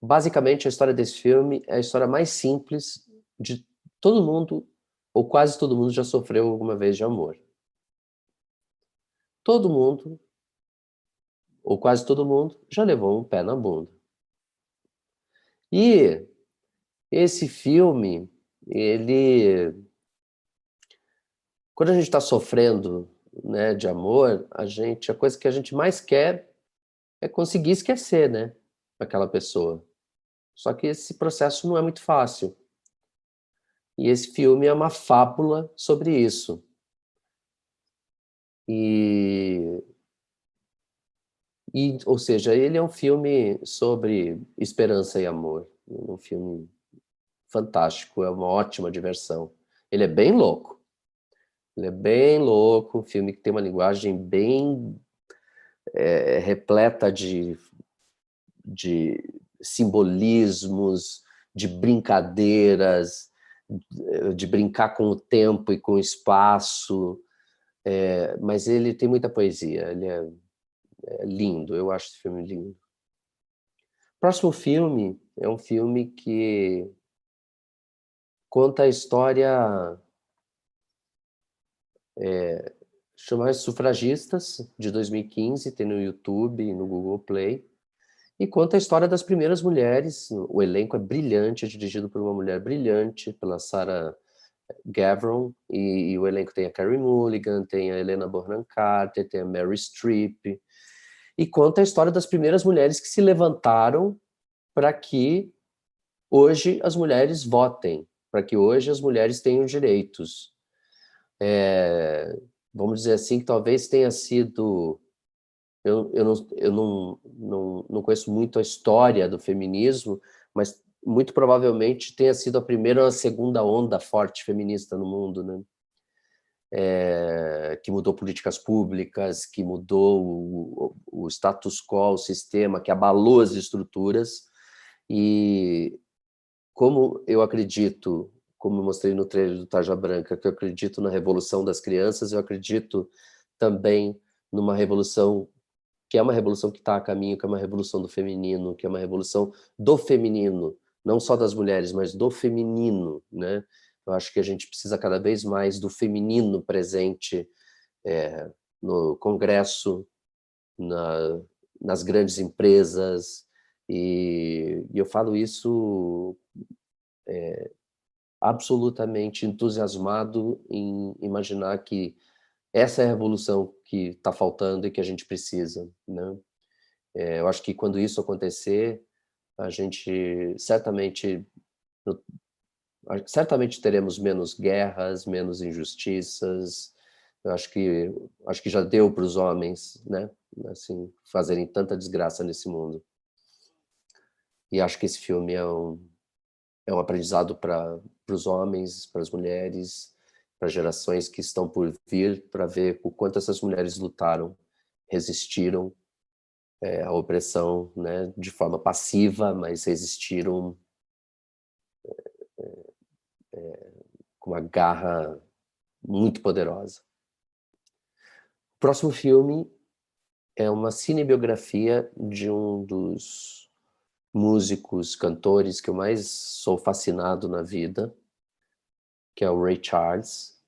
Basicamente, a história desse filme é a história mais simples de todo mundo, ou quase todo mundo já sofreu alguma vez de amor. Todo mundo, ou quase todo mundo, já levou um pé na bunda. E esse filme, quando a gente está sofrendo, né, de amor, a coisa que a gente mais quer é conseguir esquecer, né, aquela pessoa. Só que esse processo não é muito fácil. E esse filme é uma fábula sobre isso. Ou seja, ele é um filme sobre esperança e amor. Um filme fantástico, é uma ótima diversão. Ele é bem louco. Um filme que tem uma linguagem bem repleta de simbolismos, de brincadeiras, de brincar com o tempo e com o espaço, mas ele tem muita poesia, ele é lindo, eu acho esse filme lindo. Próximo filme é um filme que conta a história chama Sufragistas, de 2015, tem no YouTube e no Google Play, e conta a história das primeiras mulheres. O elenco é brilhante, é dirigido por uma mulher brilhante, pela Sarah Gavron, e o elenco tem a Carey Mulligan, tem a Helena Bonham Carter, tem a Mary Streep, e conta a história das primeiras mulheres que se levantaram para que hoje as mulheres votem, para que hoje as mulheres tenham direitos. Vamos dizer assim, que talvez tenha sido... Eu não conheço muito a história do feminismo, mas muito provavelmente tenha sido a primeira ou a segunda onda forte feminista no mundo, né? Que mudou políticas públicas, que mudou o status quo, o sistema, que abalou as estruturas. E como eu acredito como eu mostrei no trailer do Tarja Branca, que eu acredito na revolução das crianças, eu acredito também numa revolução que é uma revolução que está a caminho, que é uma revolução do feminino, que é uma revolução do feminino, não só das mulheres, mas do feminino, né? Eu acho que a gente precisa cada vez mais do feminino presente no Congresso, nas grandes empresas, e eu falo isso absolutamente entusiasmado em imaginar que essa é a revolução que está faltando e que a gente precisa, né? Eu acho que quando isso acontecer, a gente certamente teremos menos guerras, menos injustiças. Eu acho que já deu para os homens, né, assim, fazerem tanta desgraça nesse mundo. E acho que esse filme é um aprendizado para os homens, para as mulheres, para gerações que estão por vir, para ver o quanto essas mulheres lutaram, resistiram à opressão, né, de forma passiva, mas resistiram com uma garra muito poderosa. O próximo filme é uma cinebiografia de um dos músicos, cantores que eu mais sou fascinado na vida, que é o Ray Charles.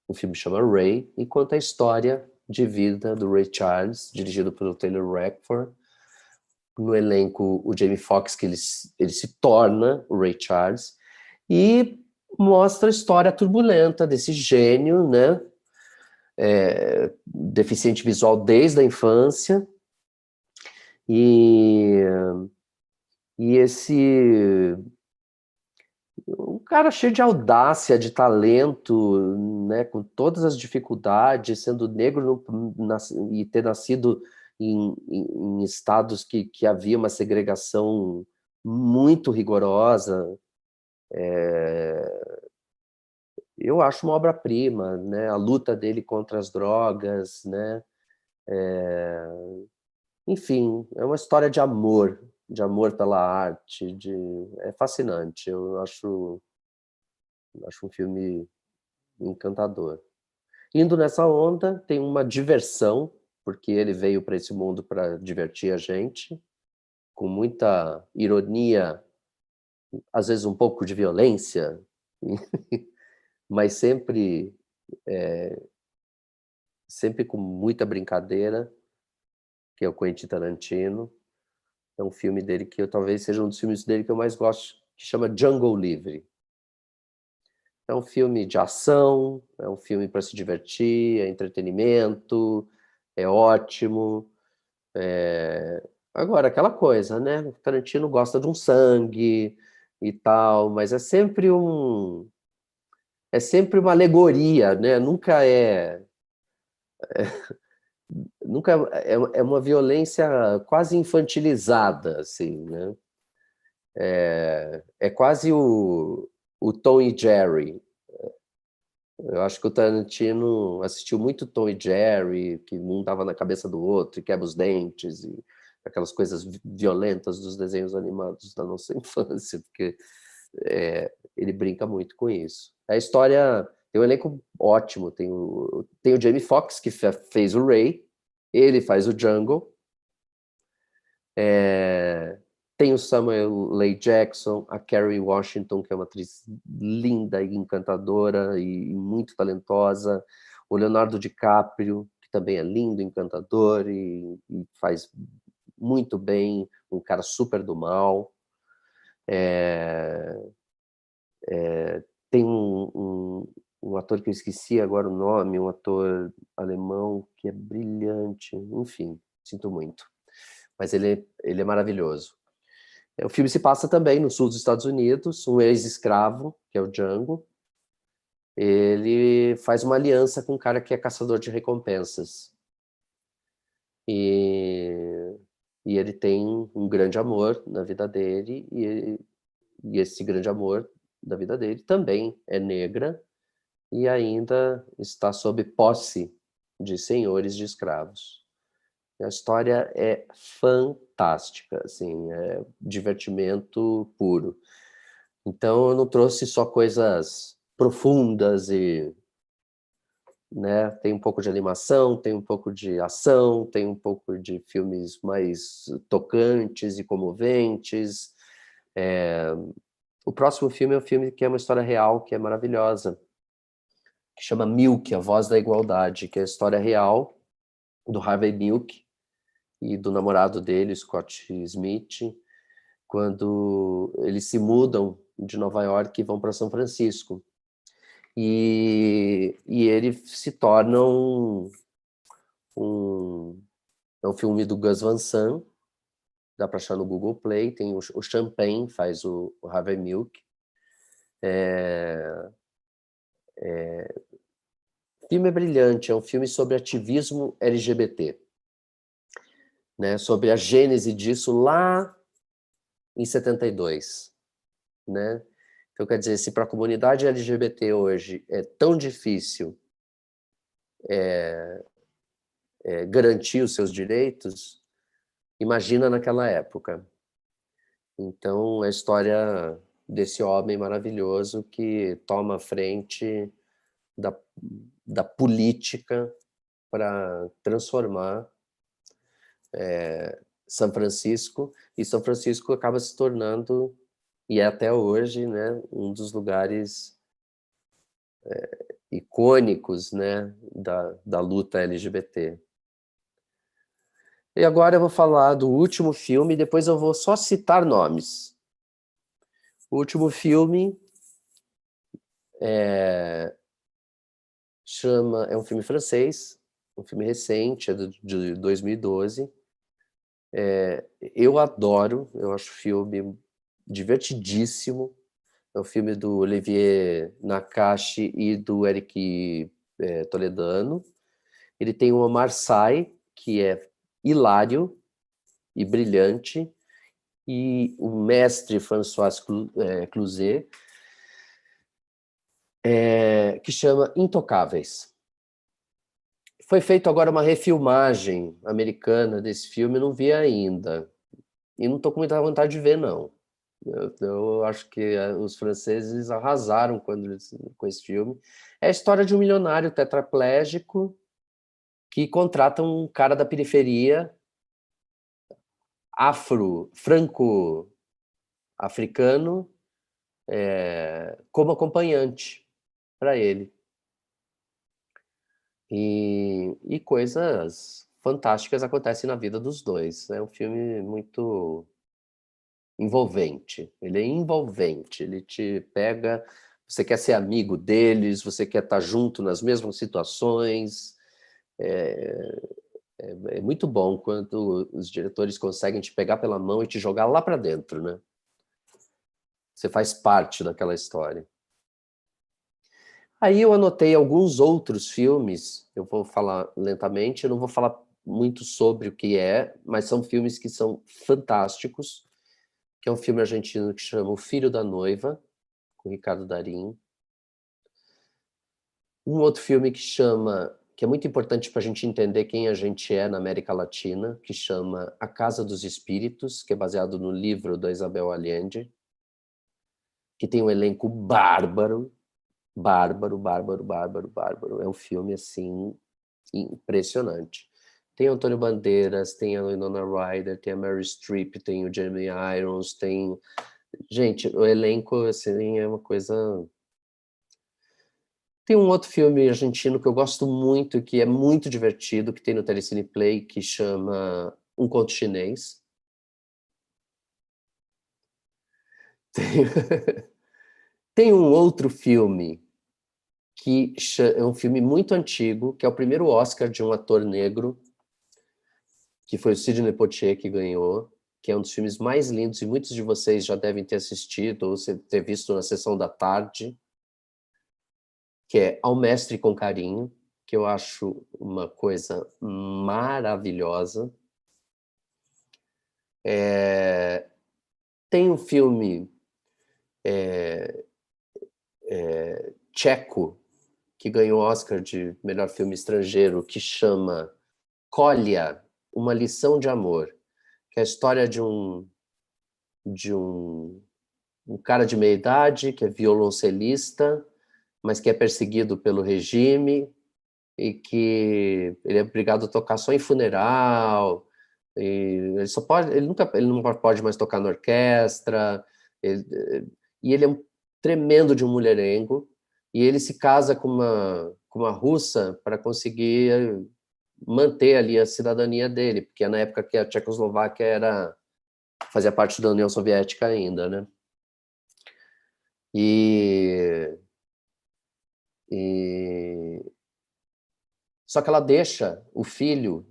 O filme chama Ray e conta a história de vida do Ray Charles, dirigido pelo Taylor Rackford. No elenco, o Jamie Foxx, que ele se torna o Ray Charles, e mostra a história turbulenta desse gênio, né? Deficiente visual desde a infância, e esse um cara cheio de audácia, de talento, né, com todas as dificuldades, sendo negro e ter nascido em estados que havia uma segregação muito rigorosa. Eu acho uma obra-prima, né, a luta dele contra as drogas, né, enfim, é uma história de amor pela arte, é fascinante. Eu acho um filme encantador. Indo nessa onda, tem uma diversão, porque ele veio para esse mundo para divertir a gente, com muita ironia, às vezes um pouco de violência, mas sempre com muita brincadeira, que é o Quentin Tarantino. É um filme dele que talvez seja um dos filmes dele que eu mais gosto, que chama Django Livre. É um filme de ação, é um filme para se divertir, é entretenimento, é ótimo. Agora, aquela coisa, né? O Tarantino gosta de um sangue e tal, mas é sempre uma alegoria, né? Nunca é uma violência quase infantilizada, assim, né? É quase o Tom e Jerry. Eu acho que o Tarantino assistiu muito Tom e Jerry, que um dava na cabeça do outro e quebra os dentes, e aquelas coisas violentas dos desenhos animados da nossa infância, porque ele brinca muito com isso. A história tem um elenco ótimo, tem o Jamie Foxx, que fez o Ray, ele faz o Django, tem o Samuel L. Jackson, a Kerry Washington, que é uma atriz linda e encantadora e muito talentosa, o Leonardo DiCaprio, que também é lindo, encantador e faz muito bem, um cara super do mal. Tem um ator que eu esqueci agora o nome, um ator alemão que é brilhante, enfim, sinto muito. Mas ele é maravilhoso. O filme se passa também no sul dos Estados Unidos, um ex-escravo, que é o Django, ele faz uma aliança com um cara que é caçador de recompensas. E ele tem um grande amor na vida dele, e esse grande amor da vida dele também é negra e ainda está sob posse de senhores de escravos. A história é fantástica, assim, é divertimento puro. Então, eu não trouxe só coisas profundas e, né, tem um pouco de animação, tem um pouco de ação, tem um pouco de filmes mais tocantes e comoventes. O próximo filme é um filme que é uma história real, que é maravilhosa, que chama Milk, A Voz da Igualdade, que é a história real do Harvey Milk e do namorado dele, Scott Smith, quando eles se mudam de Nova York e vão para São Francisco. E ele se torna é um filme do Gus Van Sant, dá para achar no Google Play, tem o Champagne, faz o Harvey Milk. O filme é brilhante, é um filme sobre ativismo LGBT, né, sobre a gênese disso lá em 72, né? Então, quer dizer, se para a comunidade LGBT hoje é tão difícil garantir os seus direitos, imagina naquela época. Então, a história desse homem maravilhoso que toma a frente da política para transformar São Francisco, e São Francisco acaba se tornando, e é até hoje, né, um dos lugares icônicos, né, da luta LGBT. E agora eu vou falar do último filme, depois eu vou só citar nomes. O último filme é um filme francês, um filme recente, é de 2012. Eu adoro, eu acho o filme divertidíssimo. É um filme do Olivier Nakache e do Eric Toledano. Ele tem o Omar Sy, que é hilário e brilhante, e o mestre François Cluzet, que chama Intocáveis. Foi feito agora uma refilmagem americana desse filme, eu não vi ainda. E não estou com muita vontade de ver, não. Eu acho que os franceses arrasaram com esse filme. É a história de um milionário tetraplégico que contrata um cara da periferia, franco-africano, como acompanhante para ele. E coisas fantásticas acontecem na vida dos dois. É um filme muito envolvente. Ele é envolvente, ele te pega, você quer ser amigo deles, você quer estar junto nas mesmas situações. É muito bom quando os diretores conseguem te pegar pela mão e te jogar lá para dentro, né? Você faz parte daquela história. Aí eu anotei alguns outros filmes, eu vou falar lentamente, eu não vou falar muito sobre o que mas são filmes que são fantásticos, que é um filme argentino que chama O Filho da Noiva, com Ricardo Darín. Um outro filme que é muito importante para a gente entender quem a gente é na América Latina, que chama A Casa dos Espíritos, que é baseado no livro da Isabel Allende, que tem um elenco bárbaro. É um filme, assim, impressionante. Tem o Antônio Bandeiras, tem a Winona Ryder, tem a Meryl Streep, tem o Jeremy Irons, tem... Gente, o elenco, assim, é uma coisa... Tem um outro filme argentino que eu gosto muito, que é muito divertido, que tem no Telecine Play, que chama Um Conto Chinês. Tem um outro filme que é um filme muito antigo, que é o primeiro Oscar de um ator negro, que foi o Sidney Poitier que ganhou, que é um dos filmes mais lindos, e muitos de vocês já devem ter assistido ou ter visto na sessão da tarde, que é Ao Mestre com Carinho, que eu acho uma coisa maravilhosa. Tem um filme tcheco, que ganhou o Oscar de melhor filme estrangeiro, que chama Kolya, Uma Lição de Amor, que é a história de um um cara de meia idade que é violoncelista, mas que é perseguido pelo regime e que ele é obrigado a tocar só em funeral. E ele não pode mais tocar na orquestra. E ele é um tremendo de um mulherengo. E ele se casa com uma russa para conseguir manter ali a cidadania dele, porque é na época que a Tchecoslováquia fazia parte da União Soviética ainda, né? E só que ela deixa o filho,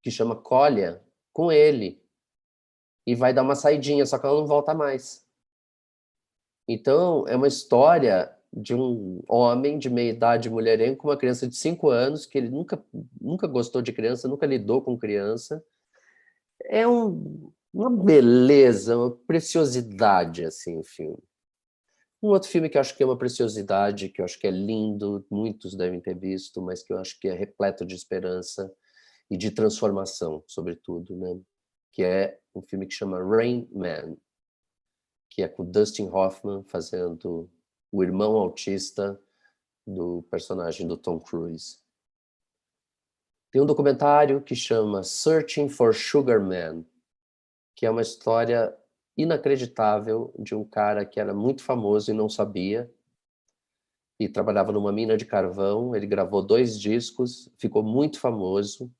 que chama Kolya, com ele e vai dar uma saidinha, só que ela não volta mais. Então, é uma história de um homem de meia-idade mulherengo com uma criança de 5 anos, que ele nunca gostou de criança, nunca lidou com criança. É uma beleza, uma preciosidade, assim, o filme. Um outro filme que eu acho que é uma preciosidade, que eu acho que é lindo, muitos devem ter visto, mas que eu acho que é repleto de esperança e de transformação, sobretudo, né? Que é um filme que chama Rain Man, que é com Dustin Hoffman fazendo o irmão autista do personagem do Tom Cruise. Tem um documentário que chama Searching for Sugar Man, que é uma história inacreditável de um cara que era muito famoso e não sabia, e trabalhava numa mina de carvão. Ele gravou 2 discos, ficou muito famoso,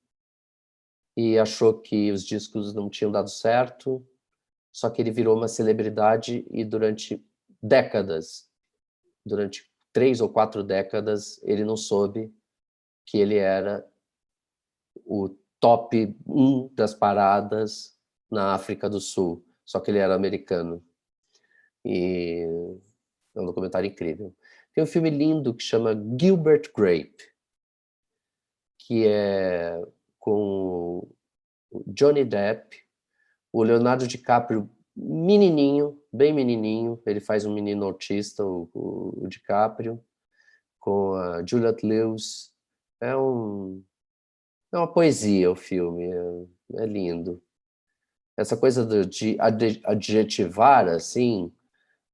e achou que os discos não tinham dado certo, só que ele virou uma celebridade e durante 3 ou 4 décadas, ele não soube que ele era o top 1 das paradas na África do Sul, só que ele era americano. E é um documentário incrível. Tem um filme lindo que chama Gilbert Grape, que é com o Johnny Depp, o Leonardo DiCaprio menininho, bem menininho, ele faz um menino autista, o DiCaprio, com a Juliette Lewis. É uma poesia o filme, é lindo. Essa coisa de adjetivar, assim,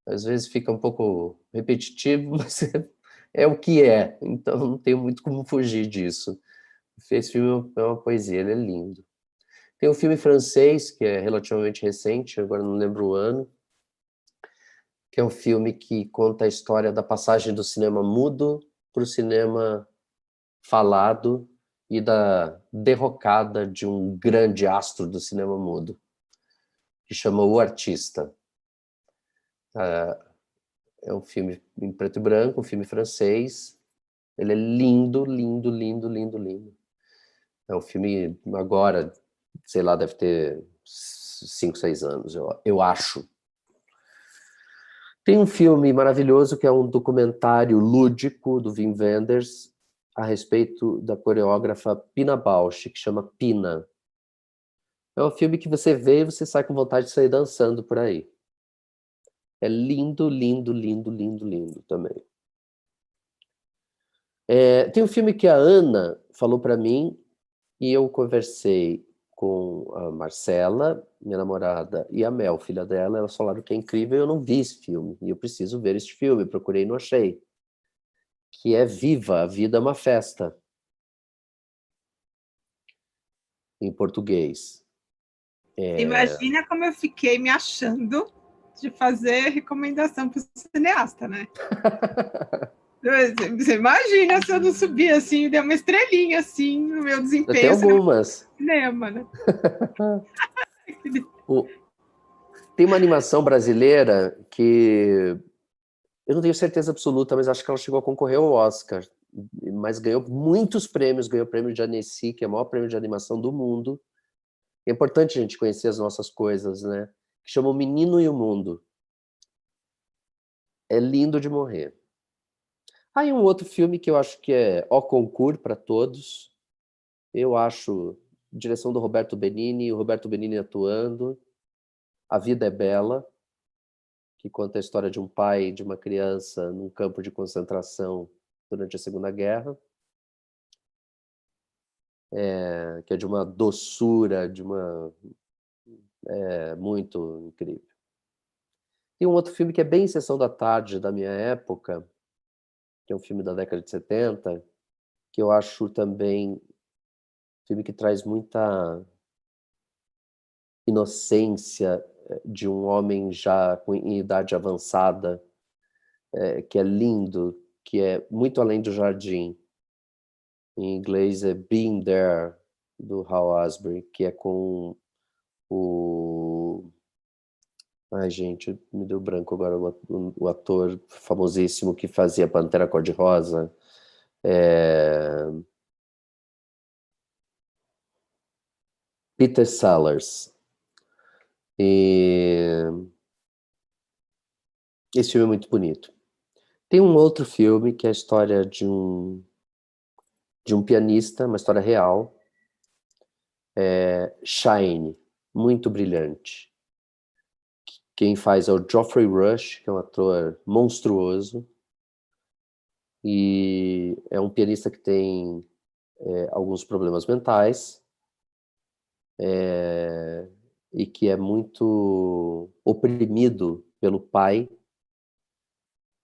às vezes fica um pouco repetitivo, mas é o que é, então não tenho muito como fugir disso. Esse filme é uma poesia, ele é lindo. Tem um filme francês, que é relativamente recente, agora não lembro o ano, que é um filme que conta a história da passagem do cinema mudo para o cinema falado e da derrocada de um grande astro do cinema mudo, que chama O Artista. É um filme em preto e branco, um filme francês. Ele é lindo, lindo, lindo, lindo, lindo. É um filme agora, sei lá, deve ter 5, 6 anos, eu acho. Tem um filme maravilhoso que é um documentário lúdico do Wim Wenders a respeito da coreógrafa Pina Bausch, que chama Pina. É um filme que você vê e você sai com vontade de sair dançando por aí. É lindo, lindo, lindo, lindo, lindo também. Tem um filme que a Ana falou para mim e eu conversei com a Marcela, minha namorada, e a Mel, filha dela. Elas falaram que é incrível, eu não vi esse filme. E eu preciso ver esse filme, procurei e não achei. Que é Viva, a Vida é uma Festa. Em português. Imagina como eu fiquei me achando de fazer recomendação para o cineasta, né? Você imagina se eu não subir assim e der uma estrelinha assim no meu desempenho. Tem algumas. Cinema, né? Tem uma animação brasileira que eu não tenho certeza absoluta, mas acho que ela chegou a concorrer ao Oscar, mas ganhou muitos prêmios, ganhou o prêmio de Annecy, que é o maior prêmio de animação do mundo. É importante a gente conhecer as nossas coisas, né? Que chama O Menino e o Mundo. É lindo de morrer. Aí um outro filme que eu acho que é Au Concur para todos. Eu acho direção do Roberto Benigni, o Roberto Benigni atuando. A Vida é Bela, que conta a história de um pai e de uma criança num campo de concentração durante a Segunda Guerra. Que é de uma doçura, muito incrível. Tem um outro filme que é bem Sessão da Tarde, da minha época, que é um filme da década de 70, que eu acho também um filme que traz muita inocência de um homem já em idade avançada, que é lindo, que é Muito Além do Jardim. Em inglês é Being There, do Hal Asbury, que é com o... Ai, gente, me deu branco agora o ator famosíssimo que fazia Pantera Cor-de-Rosa. Peter Sellers. E esse filme é muito bonito. Tem um outro filme que é a história de um pianista, uma história real, Shine, muito brilhante. Quem faz é o Geoffrey Rush, que é um ator monstruoso, e é um pianista que tem alguns problemas mentais, e que é muito oprimido pelo pai,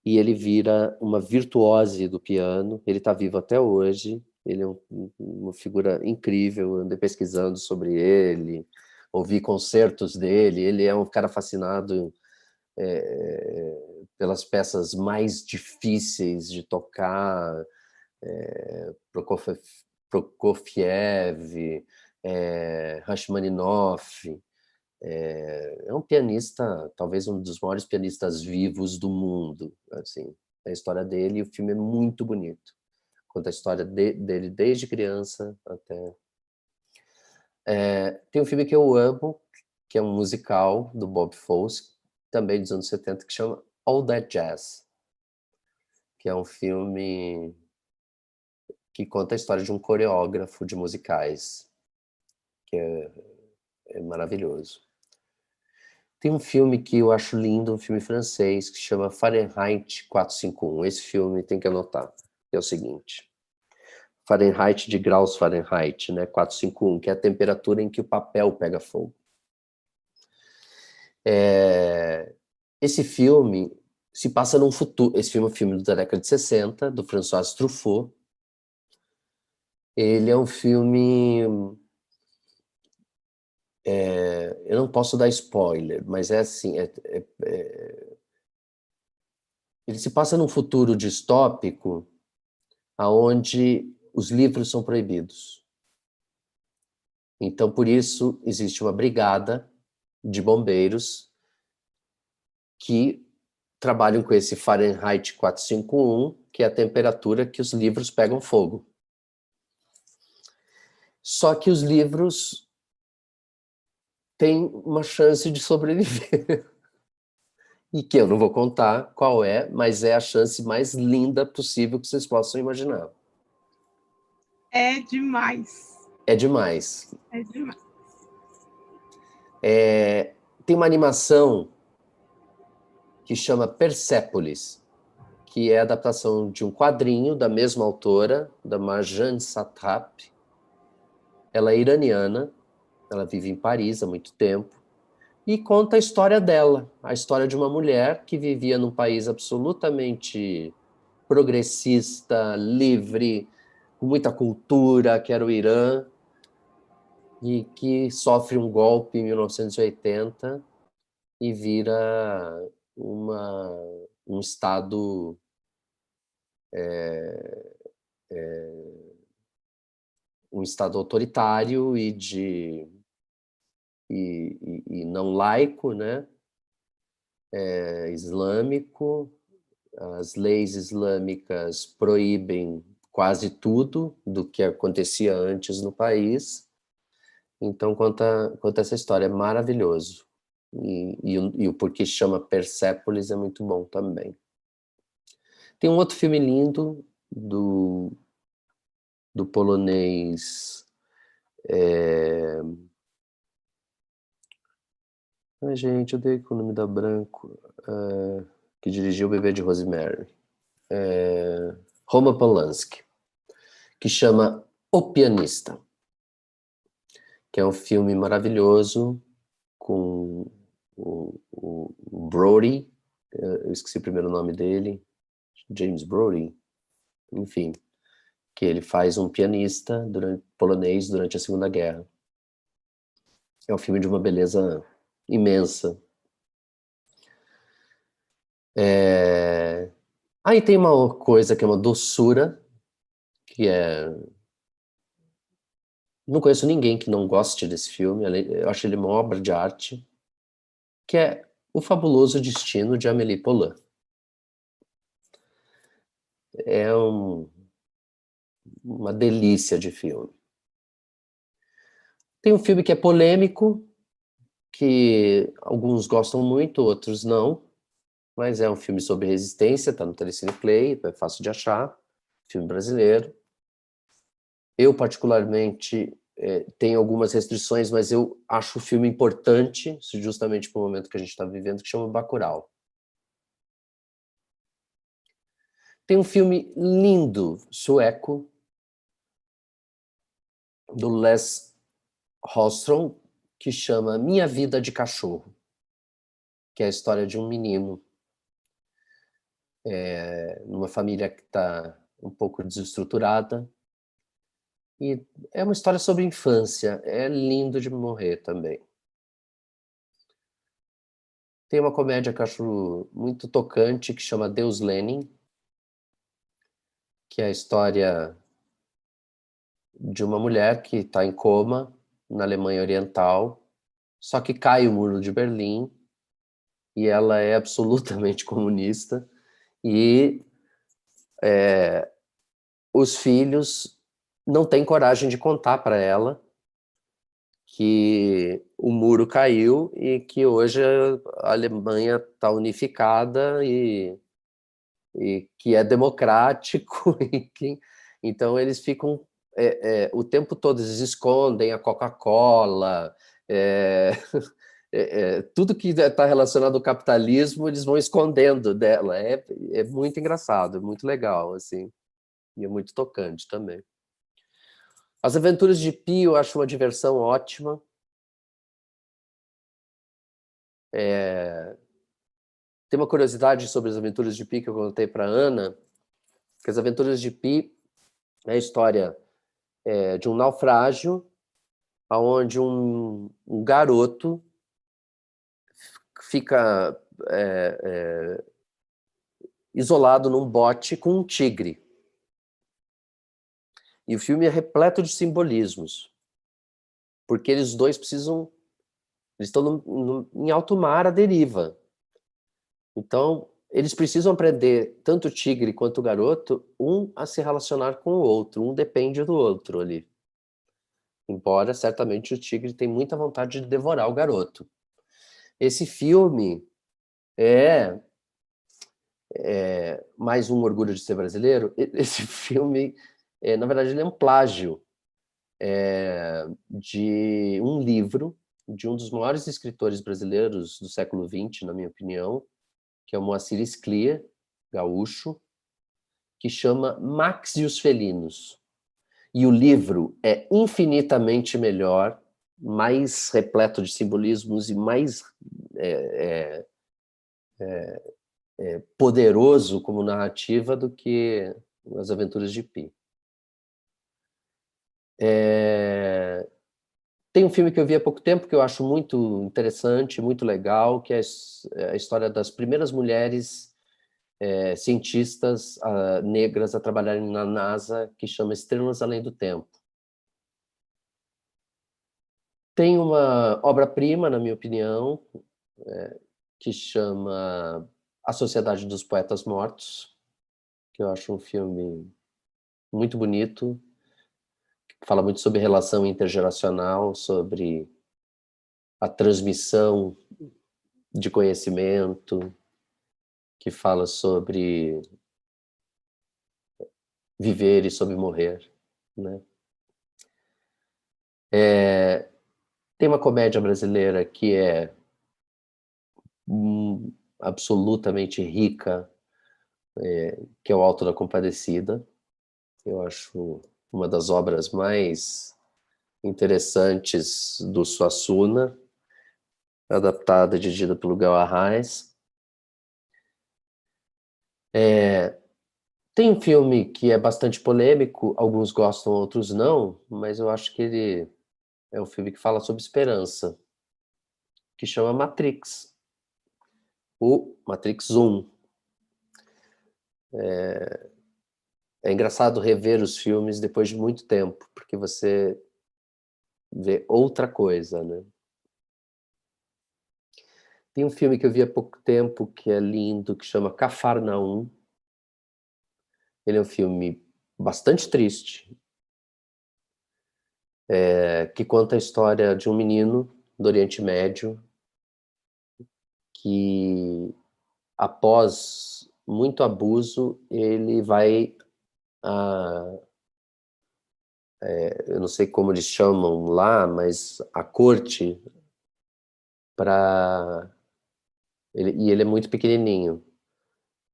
e ele vira uma virtuose do piano. Ele está vivo até hoje, ele é uma figura incrível. Eu andei pesquisando sobre ele, ouvi concertos dele. Ele é um cara fascinado pelas peças mais difíceis de tocar, Prokofiev, Rachmaninoff. É um pianista, talvez um dos maiores pianistas vivos do mundo, assim, a história dele. E o filme é muito bonito, conta a história dele desde criança até... tem um filme que eu amo, que é um musical do Bob Fosse, também dos anos 70, que chama All That Jazz, que é um filme que conta a história de um coreógrafo de musicais, que é maravilhoso. Tem um filme que eu acho lindo, um filme francês, que chama Fahrenheit 451. Esse filme tem que anotar. É o seguinte: Fahrenheit de graus Fahrenheit, né? 451, que é a temperatura em que o papel pega fogo. Esse filme se passa num futuro. Esse filme é um filme da década de 60, do François Truffaut. Ele é um filme... eu não posso dar spoiler, mas é assim... ele se passa num futuro distópico onde os livros são proibidos. Então, por isso, existe uma brigada de bombeiros que trabalham com esse Fahrenheit 451, que é a temperatura que os livros pegam fogo. Só que os livros têm uma chance de sobreviver. E que eu não vou contar qual é, mas é a chance mais linda possível que vocês possam imaginar. É demais. É demais. É demais. Tem uma animação que chama Persepolis, que é a adaptação de um quadrinho da mesma autora, da Marjane Satrap. Ela é iraniana, ela vive em Paris há muito tempo, e conta a história dela, a história de uma mulher que vivia num país absolutamente progressista, livre, com muita cultura, que era o Irã, e que sofre um golpe em 1980 e vira um estado autoritário e não laico, né? Islâmico. As leis islâmicas proíbem quase tudo do que acontecia antes no país. Então, conta essa história, é maravilhoso. E o porquê chama Persépolis é muito bom também. Tem um outro filme lindo do polonês... Ai, gente, eu dei com o nome da branco... que dirigiu O Bebê de Rosemary. Roman Polanski, que chama O Pianista, que é um filme maravilhoso, com o Brody, eu esqueci o primeiro nome dele, James Brody, enfim, que ele faz um pianista polonês durante a Segunda Guerra. É um filme de uma beleza imensa. Aí tem uma coisa que é uma doçura, que é... Não conheço ninguém que não goste desse filme, eu acho ele uma obra de arte, que é O Fabuloso Destino de Amélie Poulain. É uma delícia de filme. Tem um filme que é polêmico, que alguns gostam muito, outros não, mas é um filme sobre resistência, está no Telecine Play, é fácil de achar, filme brasileiro. Eu, particularmente, tenho algumas restrições, mas eu acho o filme importante, justamente para o momento que a gente está vivendo, que chama Bacurau. Tem um filme lindo, sueco, do Les Hallström, que chama Minha Vida de Cachorro, que é a história de um menino numa família que está um pouco desestruturada, e é uma história sobre infância, é lindo de morrer também. Tem uma comédia que eu acho muito tocante, que chama Deus Lenin, que é a história de uma mulher que está em coma na Alemanha Oriental, só que cai o Muro de Berlim e ela é absolutamente comunista e os filhos não têm coragem de contar para ela que o muro caiu e que hoje a Alemanha está unificada e que é democrático. Então eles ficam o tempo todo, eles escondem a Coca-Cola, tudo que está relacionado ao capitalismo, eles vão escondendo dela. É muito engraçado, é muito legal, assim, e é muito tocante também. As Aventuras de Pi eu acho uma diversão ótima. Tem uma curiosidade sobre As Aventuras de Pi que eu contei para a Ana, que As Aventuras de Pi é a história de um naufrágio onde um garoto fica isolado num bote com um tigre. E o filme é repleto de simbolismos, porque eles dois precisam... Eles estão em alto mar à deriva. Então, eles precisam aprender, tanto o tigre quanto o garoto, um a se relacionar com o outro, um depende do outro ali. Embora, certamente, o tigre tem muita vontade de devorar o garoto. Esse filme é mais um orgulho de ser brasileiro. Esse filme, na verdade, ele é um plágio de um livro de um dos maiores escritores brasileiros do século XX, na minha opinião, que é o Moacir Scliar, gaúcho, que chama Max e os Felinos. E o livro é infinitamente melhor, mais repleto de simbolismos e mais poderoso como narrativa do que As Aventuras de Pi. Tem um filme que eu vi há pouco tempo que eu acho muito interessante, muito legal, que é a história das primeiras mulheres cientistas negras a trabalharem na NASA, que chama Estrelas Além do Tempo. Tem uma obra-prima, na minha opinião, que chama A Sociedade dos Poetas Mortos, que eu acho um filme muito bonito, que fala muito sobre relação intergeracional, sobre a transmissão de conhecimento, que fala sobre viver e sobre morrer, né? Tem uma comédia brasileira que é absolutamente rica, que é o Alto da Compadecida. Eu acho uma das obras mais interessantes do Suassuna, adaptada, dirigida pelo Guel Arraes. Tem um filme que é bastante polêmico, alguns gostam, outros não, mas eu acho que ele é um filme que fala sobre esperança, que chama Matrix, o Matrix 1. É engraçado rever os filmes depois de muito tempo, porque você vê outra coisa, né? Tem um filme que eu vi há pouco tempo que é lindo, que chama Cafarnaum. Ele é um filme bastante triste, que conta a história de um menino do Oriente Médio que, após muito abuso, ele vai eu não sei como eles chamam lá, mas a corte e ele é muito pequenininho,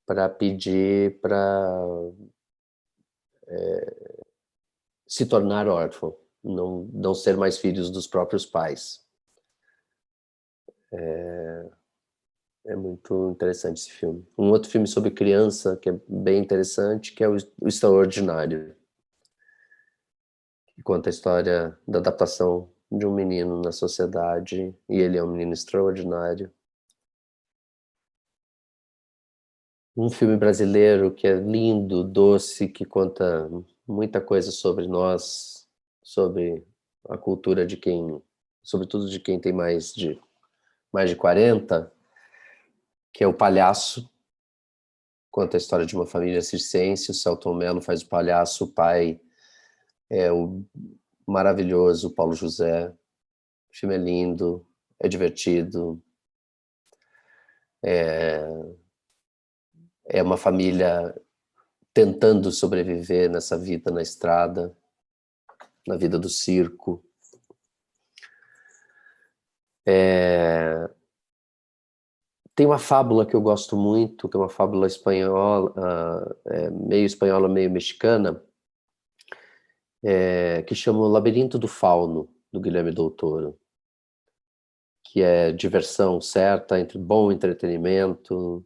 para pedir para se tornar órfão, não ser mais filhos dos próprios pais. É muito interessante esse filme. Um outro filme sobre criança que é bem interessante, que é o Extraordinário, que conta a história da adaptação de um menino na sociedade, e ele é um menino extraordinário. Um filme brasileiro que é lindo, doce, que conta muita coisa sobre nós, sobre a cultura de quem, sobretudo de quem tem mais de 40, que é O Palhaço. Conta a história de uma família circense, o Selton Mello faz o palhaço, o pai é o maravilhoso Paulo José. O filme é lindo, é divertido, é uma família tentando sobreviver nessa vida na estrada, na vida do circo. Tem uma fábula que eu gosto muito, que é uma fábula espanhola, meio espanhola, meio mexicana, que chama O Labirinto do Fauno, do Guilherme Del Toro, que é diversão certa, entre bom entretenimento,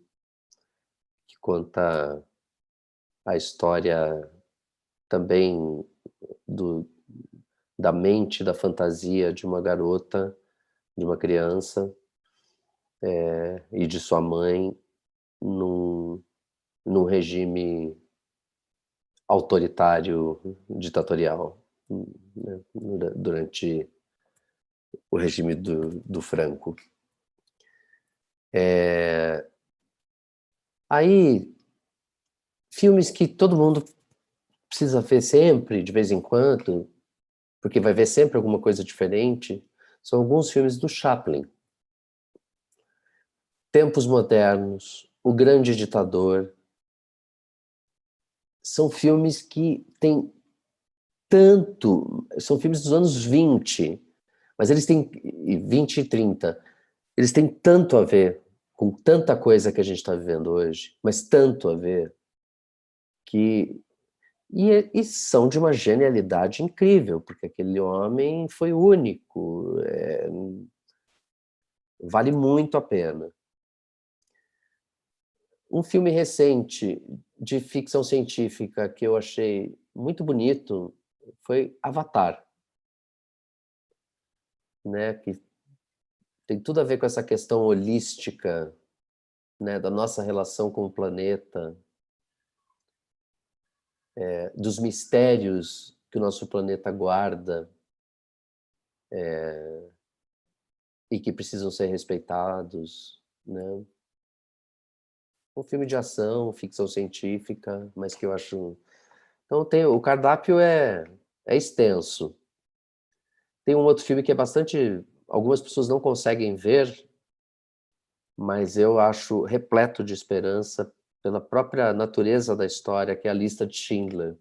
que conta a história também da mente, da fantasia de uma garota, de uma criança, e de sua mãe num regime autoritário, ditatorial, né, durante o regime do Franco. Aí, filmes que todo mundo precisa ver sempre, de vez em quando, porque vai ver sempre alguma coisa diferente, são alguns filmes do Chaplin. Tempos Modernos, O Grande Ditador, são filmes que têm são filmes dos anos 20, mas eles têm 20 e 30, eles têm tanto a ver com tanta coisa que a gente está vivendo hoje, mas tanto a ver, e são de uma genialidade incrível, porque aquele homem foi único, vale muito a pena. Um filme recente de ficção científica que eu achei muito bonito foi Avatar, né? Que tem tudo a ver com essa questão holística, né? Da nossa relação com o planeta, dos mistérios que o nosso planeta guarda, e que precisam ser respeitados, né? Um filme de ação, ficção científica, mas que eu acho... Então o cardápio é extenso. Tem um outro filme que é bastante... Algumas pessoas não conseguem ver, mas eu acho repleto de esperança pela própria natureza da história, que é A Lista de Schindler,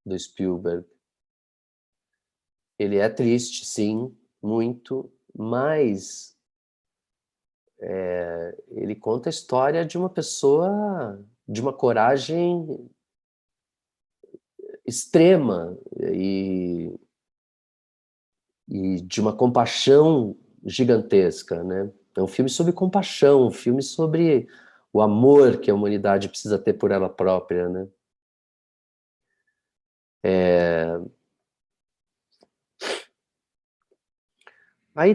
do Spielberg. Ele é triste, sim, muito, mas ele conta a história de uma pessoa de uma coragem extrema e de uma compaixão gigantesca, né? É um filme sobre compaixão, um filme sobre o amor que a humanidade precisa ter por ela própria, né? Aí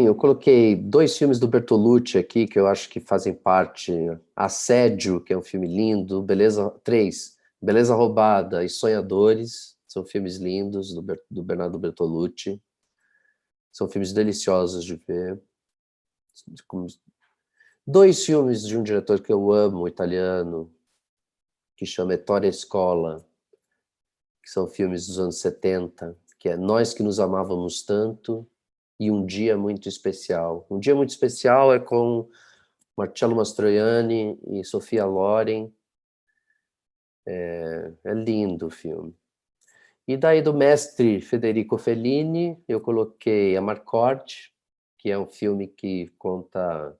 eu coloquei 2 filmes do Bertolucci aqui, que eu acho que fazem parte. Assédio, que é um filme lindo, 3, Beleza Roubada e Sonhadores, são filmes lindos do Bernardo Bertolucci. São filmes deliciosos de ver. 2 filmes de um diretor que eu amo, italiano, que chama Ettore Scola, que são filmes dos anos 70, que é Nós que nos amávamos tanto e Um Dia Muito Especial. Um Dia Muito Especial é com Marcello Mastroianni e Sofia Loren. É lindo o filme. E daí do mestre Federico Fellini, eu coloquei Amarcord, que é um filme que conta...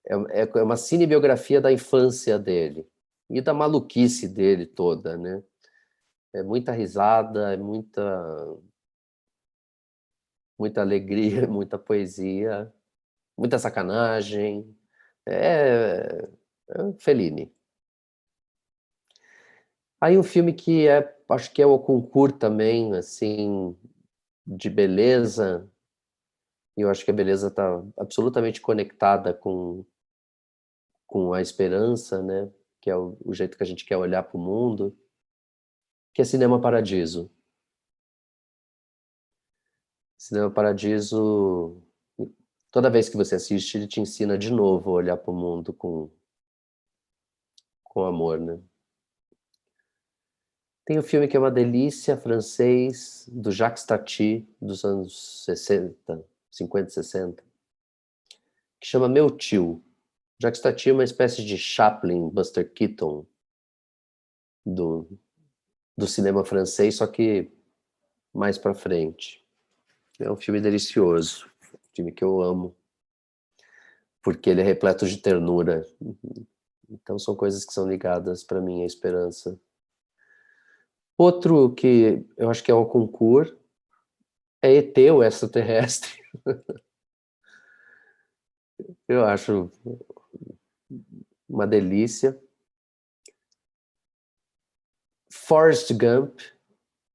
É uma cinebiografia da infância dele e da maluquice dele toda, né? É muita risada, é muita alegria, muita poesia, muita sacanagem. É Fellini. Aí um filme que acho que é o concurso também, assim, de beleza, e eu acho que a beleza está absolutamente conectada com a esperança, né? Que é o jeito que a gente quer olhar para o mundo, que é Cinema Paradiso. Cinema Paradiso, toda vez que você assiste, ele te ensina de novo a olhar para o mundo com amor, né? Tem um filme que é uma delícia, francês, do Jacques Tati, dos anos 60, 50, 60, que chama Meu Tio. Jacques Tati é uma espécie de Chaplin, Buster Keaton do cinema francês, só que mais para frente. É um filme delicioso, um filme que eu amo, porque ele é repleto de ternura. Então são coisas que são ligadas para mim à esperança. Outro que eu acho que é o concurso é ET, o extraterrestre. Eu acho uma delícia. Forrest Gump,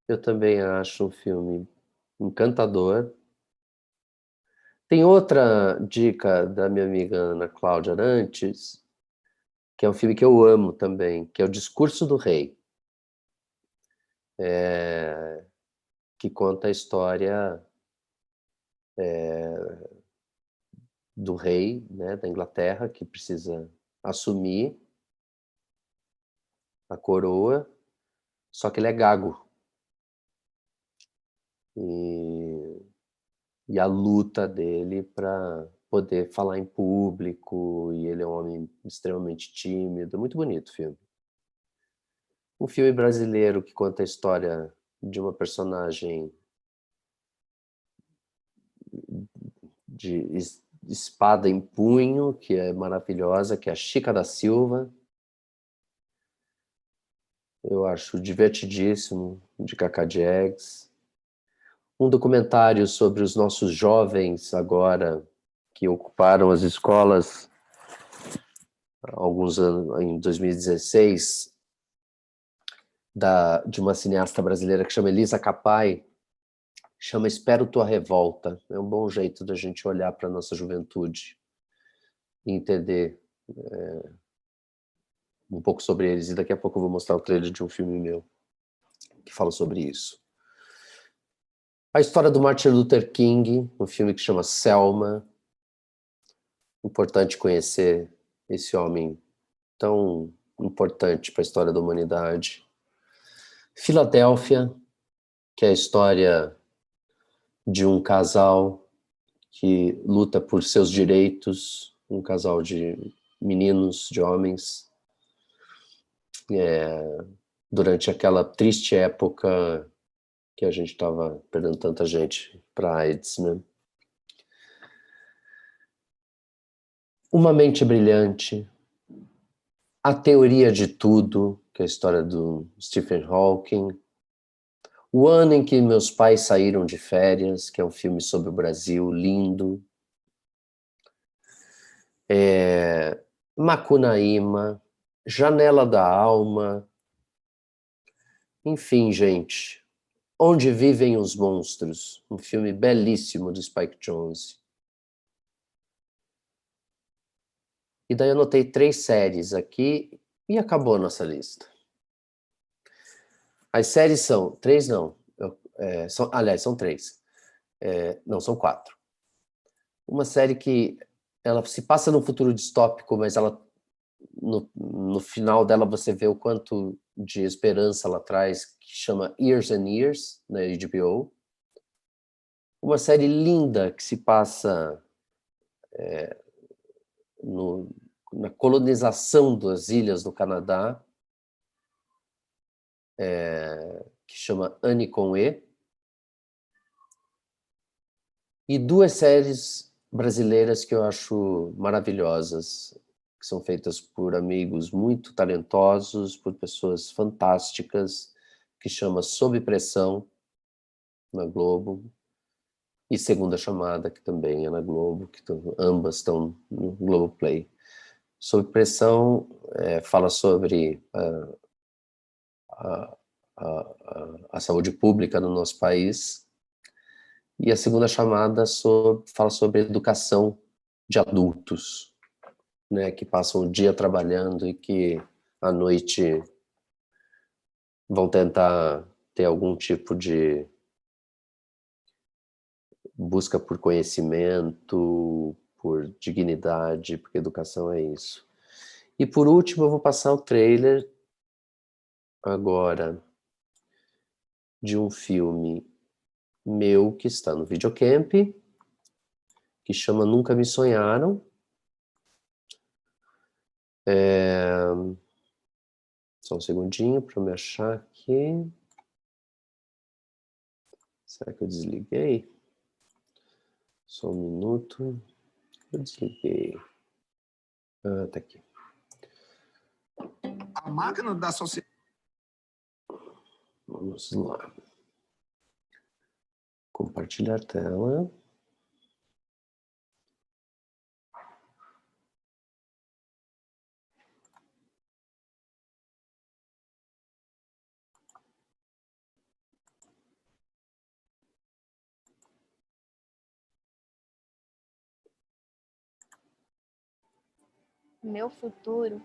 eu também acho um filme encantador. Tem outra dica da minha amiga Ana Cláudia Arantes, que é um filme que eu amo também, que é O Discurso do Rei. Que conta a história do rei, né, da Inglaterra, que precisa assumir a coroa, só que ele é gago. E a luta dele para poder falar em público, e ele é um homem extremamente tímido. Muito bonito o filme. Um filme brasileiro que conta a história de uma personagem de espada em punho, que é maravilhosa, que é a Chica da Silva. Eu acho divertidíssimo, de Cacá Diegues. Um documentário sobre os nossos jovens agora, que ocuparam as escolas alguns anos, em 2016, de uma cineasta brasileira que chama Elisa Capai, chama Espero Tua Revolta. É um bom jeito da gente olhar para a nossa juventude e entender um pouco sobre eles. E daqui a pouco eu vou mostrar o trailer de um filme meu que fala sobre isso. A história do Martin Luther King, um filme que chama Selma. Importante conhecer esse homem tão importante para a história da humanidade. Filadélfia, que é a história de um casal que luta por seus direitos, um casal de meninos, de homens, durante aquela triste época que a gente estava perdendo tanta gente para AIDS, né? Uma Mente Brilhante, A Teoria de Tudo, que é a história do Stephen Hawking, O Ano em que Meus Pais Saíram de Férias, que é um filme sobre o Brasil, lindo. Macunaíma, Janela da Alma. Enfim, gente. Onde Vivem os Monstros, um filme belíssimo do Spike Jonze. E daí eu anotei 3 séries aqui e acabou a nossa lista. As séries são... 3 não. Aliás, são 3. Não, são 4. Uma série que ela se passa num futuro distópico, mas ela, no final dela você vê o quanto de esperança ela traz, que chama Years and Years, na HBO. Uma série linda que se passa na colonização das ilhas do Canadá, que chama Anne com E. E 2 séries brasileiras que eu acho maravilhosas, que são feitas por amigos muito talentosos, por pessoas fantásticas, que chama Sob Pressão, na Globo, e Segunda Chamada, que também é na Globo, que ambas estão no Globoplay. Sob Pressão fala sobre a saúde pública no nosso país, e a Segunda Chamada fala sobre educação de adultos, né, que passam o dia trabalhando e que à noite vão tentar ter algum tipo de busca por conhecimento, por dignidade, porque educação é isso. E por último, eu vou passar o trailer agora de um filme meu que está no Videocamp, que chama Nunca Me Sonharam. Só um segundinho para eu me achar aqui. Será que eu desliguei? Só um minuto. Eu desliguei. Tá aqui. A máquina da sociedade. Vamos lá. Compartilhar a tela. Meu futuro?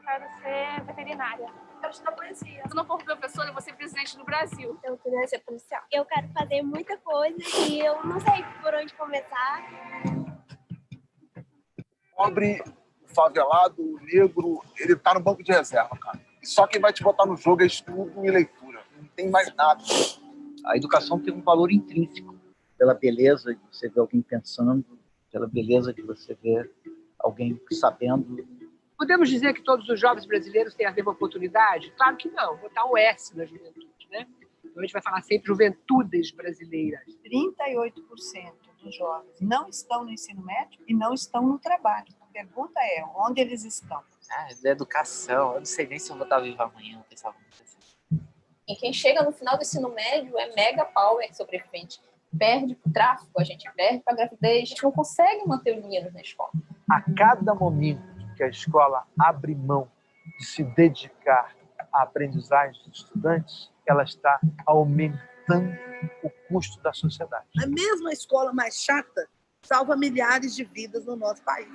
Quero ser veterinária. Quero estudar poesia. Se não for professora, eu vou ser presidente do Brasil. Eu queria ser policial. Eu quero fazer muita coisa e eu não sei por onde começar. Pobre, favelado, negro, ele tá no banco de reserva, cara. E só quem vai te botar no jogo é estudo e leitura. Não tem mais nada. A educação tem um valor intrínseco. Pela beleza de você ver alguém pensando, pela beleza de você ver alguém sabendo. Podemos dizer que todos os jovens brasileiros têm a mesma oportunidade? Claro que não. Vou botar um S na juventude, né? Então a gente vai falar sempre juventudes brasileiras. 38% dos jovens não estão no ensino médio e não estão no trabalho. A pergunta é, onde eles estão? Da educação. Eu não sei nem se eu vou estar vivo amanhã. Eu pensava muito assim. E quem chega no final do ensino médio é mega power sobrevivente. Perde para o tráfico, a gente perde para a gravidez, a gente não consegue manter os meninos na escola. A cada momento que a escola abre mão de se dedicar à aprendizagem dos estudantes, ela está aumentando o custo da sociedade. A mesma escola mais chata salva milhares de vidas no nosso país.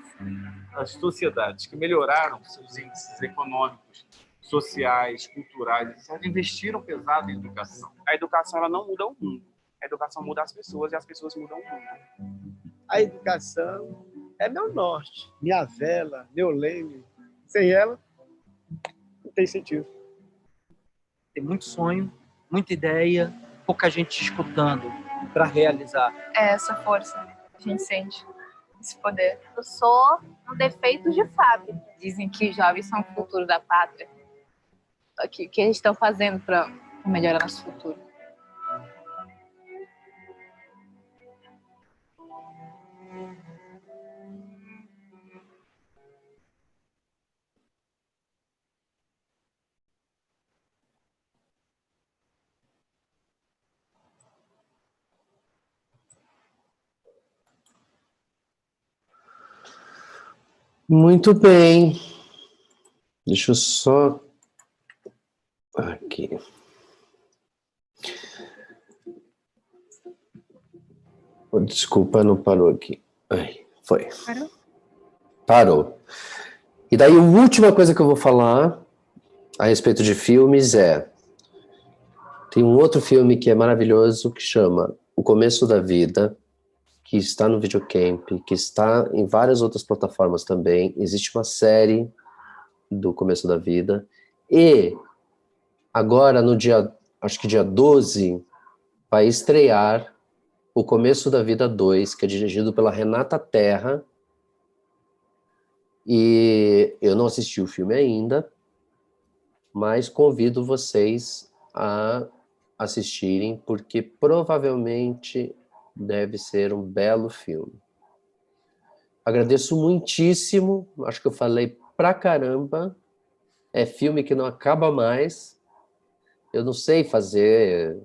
As sociedades que melhoraram seus índices econômicos, sociais, culturais, elas investiram pesado em educação. A educação ela não muda o mundo. A educação muda as pessoas e as pessoas mudam o mundo. A educação é meu norte, minha vela, meu leme. Sem ela, não tem sentido. Tem muito sonho, muita ideia, pouca gente escutando para realizar. É essa força que a gente sente, esse poder. Eu sou um defeito de fábrica. Dizem que jovens são o futuro da pátria. O que eles estão fazendo para melhorar nosso futuro? Muito bem. Deixa eu só... Aqui. Oh, desculpa, não parou aqui. Ai, foi. Parou? Parou. E daí, a última coisa que eu vou falar a respeito de filmes é... Tem um outro filme que é maravilhoso, que chama O Começo da Vida, que está no Videocamp, que está em várias outras plataformas também. Existe uma série do Começo da Vida. E agora, no dia, acho que dia 12, vai estrear O Começo da Vida 2, que é dirigido pela Renata Terra. E eu não assisti o filme ainda, mas convido vocês a assistirem, porque provavelmente deve ser um belo filme. Agradeço muitíssimo, acho que eu falei pra caramba, é filme que não acaba mais, eu não sei fazer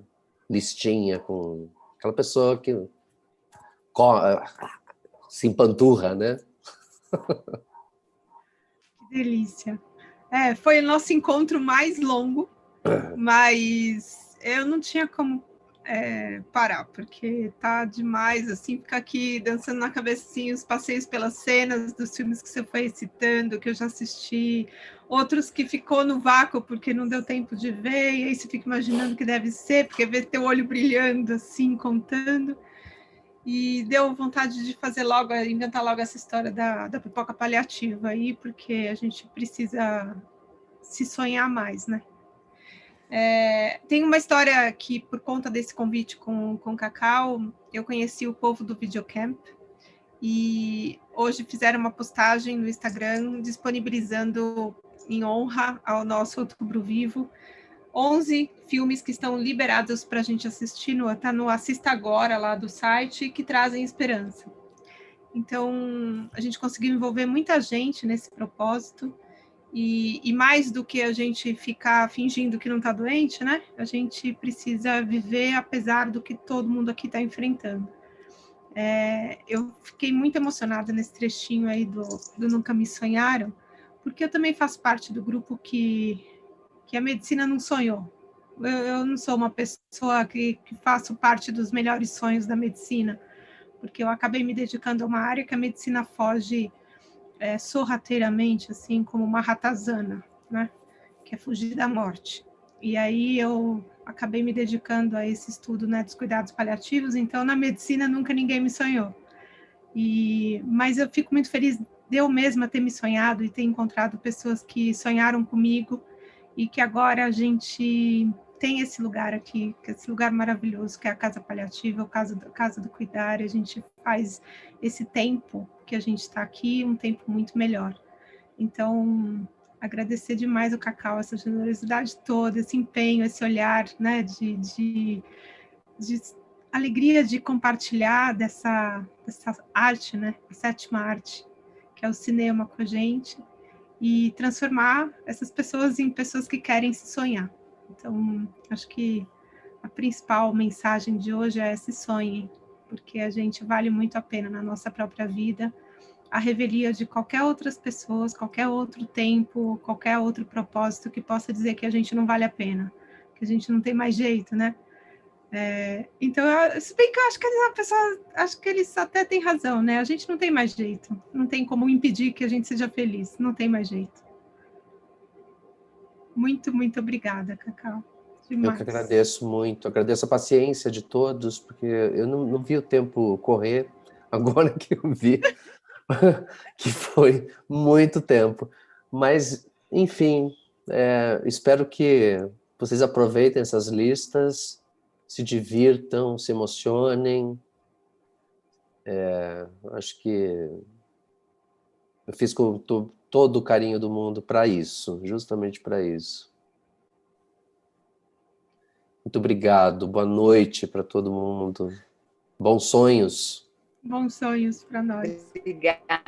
listinha com aquela pessoa que se empanturra, né? Que delícia. Foi o nosso encontro mais longo, mas eu não tinha como parar, porque tá demais, assim, ficar aqui dançando na cabeça, assim, os passeios pelas cenas dos filmes que você foi citando, que eu já assisti, outros que ficou no vácuo porque não deu tempo de ver, e aí você fica imaginando que deve ser, porque vê teu olho brilhando, assim, contando, e deu vontade de fazer logo, inventar logo essa história da pipoca paliativa aí, porque a gente precisa se sonhar mais, né? Tem uma história que, por conta desse convite com o Cacau, eu conheci o povo do Videocamp e hoje fizeram uma postagem no Instagram disponibilizando, em honra ao nosso Outubro Vivo, 11 filmes que estão liberados para a gente assistir, tá no Assista Agora lá do site, que trazem esperança. Então, a gente conseguiu envolver muita gente nesse propósito. E mais do que a gente ficar fingindo que não está doente, né? A gente precisa viver apesar do que todo mundo aqui está enfrentando. Eu fiquei muito emocionada nesse trechinho aí do Nunca Me Sonharam, porque eu também faço parte do grupo que a medicina não sonhou. Eu não sou uma pessoa que faço parte dos melhores sonhos da medicina, porque eu acabei me dedicando a uma área que a medicina foge sorrateiramente, assim, como uma ratazana, né? Que é fugir da morte. E aí eu acabei me dedicando a esse estudo, né, dos cuidados paliativos, então na medicina nunca ninguém me sonhou. Mas eu fico muito feliz de eu mesma ter me sonhado e ter encontrado pessoas que sonharam comigo e que agora a gente tem esse lugar aqui, esse lugar maravilhoso que é a Casa Paliativa, a Casa do Cuidar, e a gente faz esse tempo que a gente está aqui, um tempo muito melhor. Então, agradecer demais o Cacau, essa generosidade toda, esse empenho, esse olhar, né, de alegria de compartilhar dessa arte, né, a sétima arte, que é o cinema com a gente, e transformar essas pessoas em pessoas que querem se sonhar. Então, acho que a principal mensagem de hoje é se sonhem, porque a gente vale muito a pena na nossa própria vida. A revelia de qualquer outras pessoas, qualquer outro tempo, qualquer outro propósito que possa dizer que a gente não vale a pena, que a gente não tem mais jeito, né? Então, se bem que eu acho que eles até têm razão, né? A gente não tem mais jeito, não tem como impedir que a gente seja feliz, não tem mais jeito. Muito, muito obrigada, Cacau. Demais. Eu que agradeço muito, agradeço a paciência de todos, porque eu não vi o tempo correr, agora que eu vi, que foi muito tempo. Mas, enfim, espero que vocês aproveitem essas listas, se divirtam, se emocionem. Acho que eu fiz com todo o carinho do mundo para isso, justamente para isso. Muito obrigado, boa noite para todo mundo. Bons sonhos. Bons sonhos para nós. Obrigada.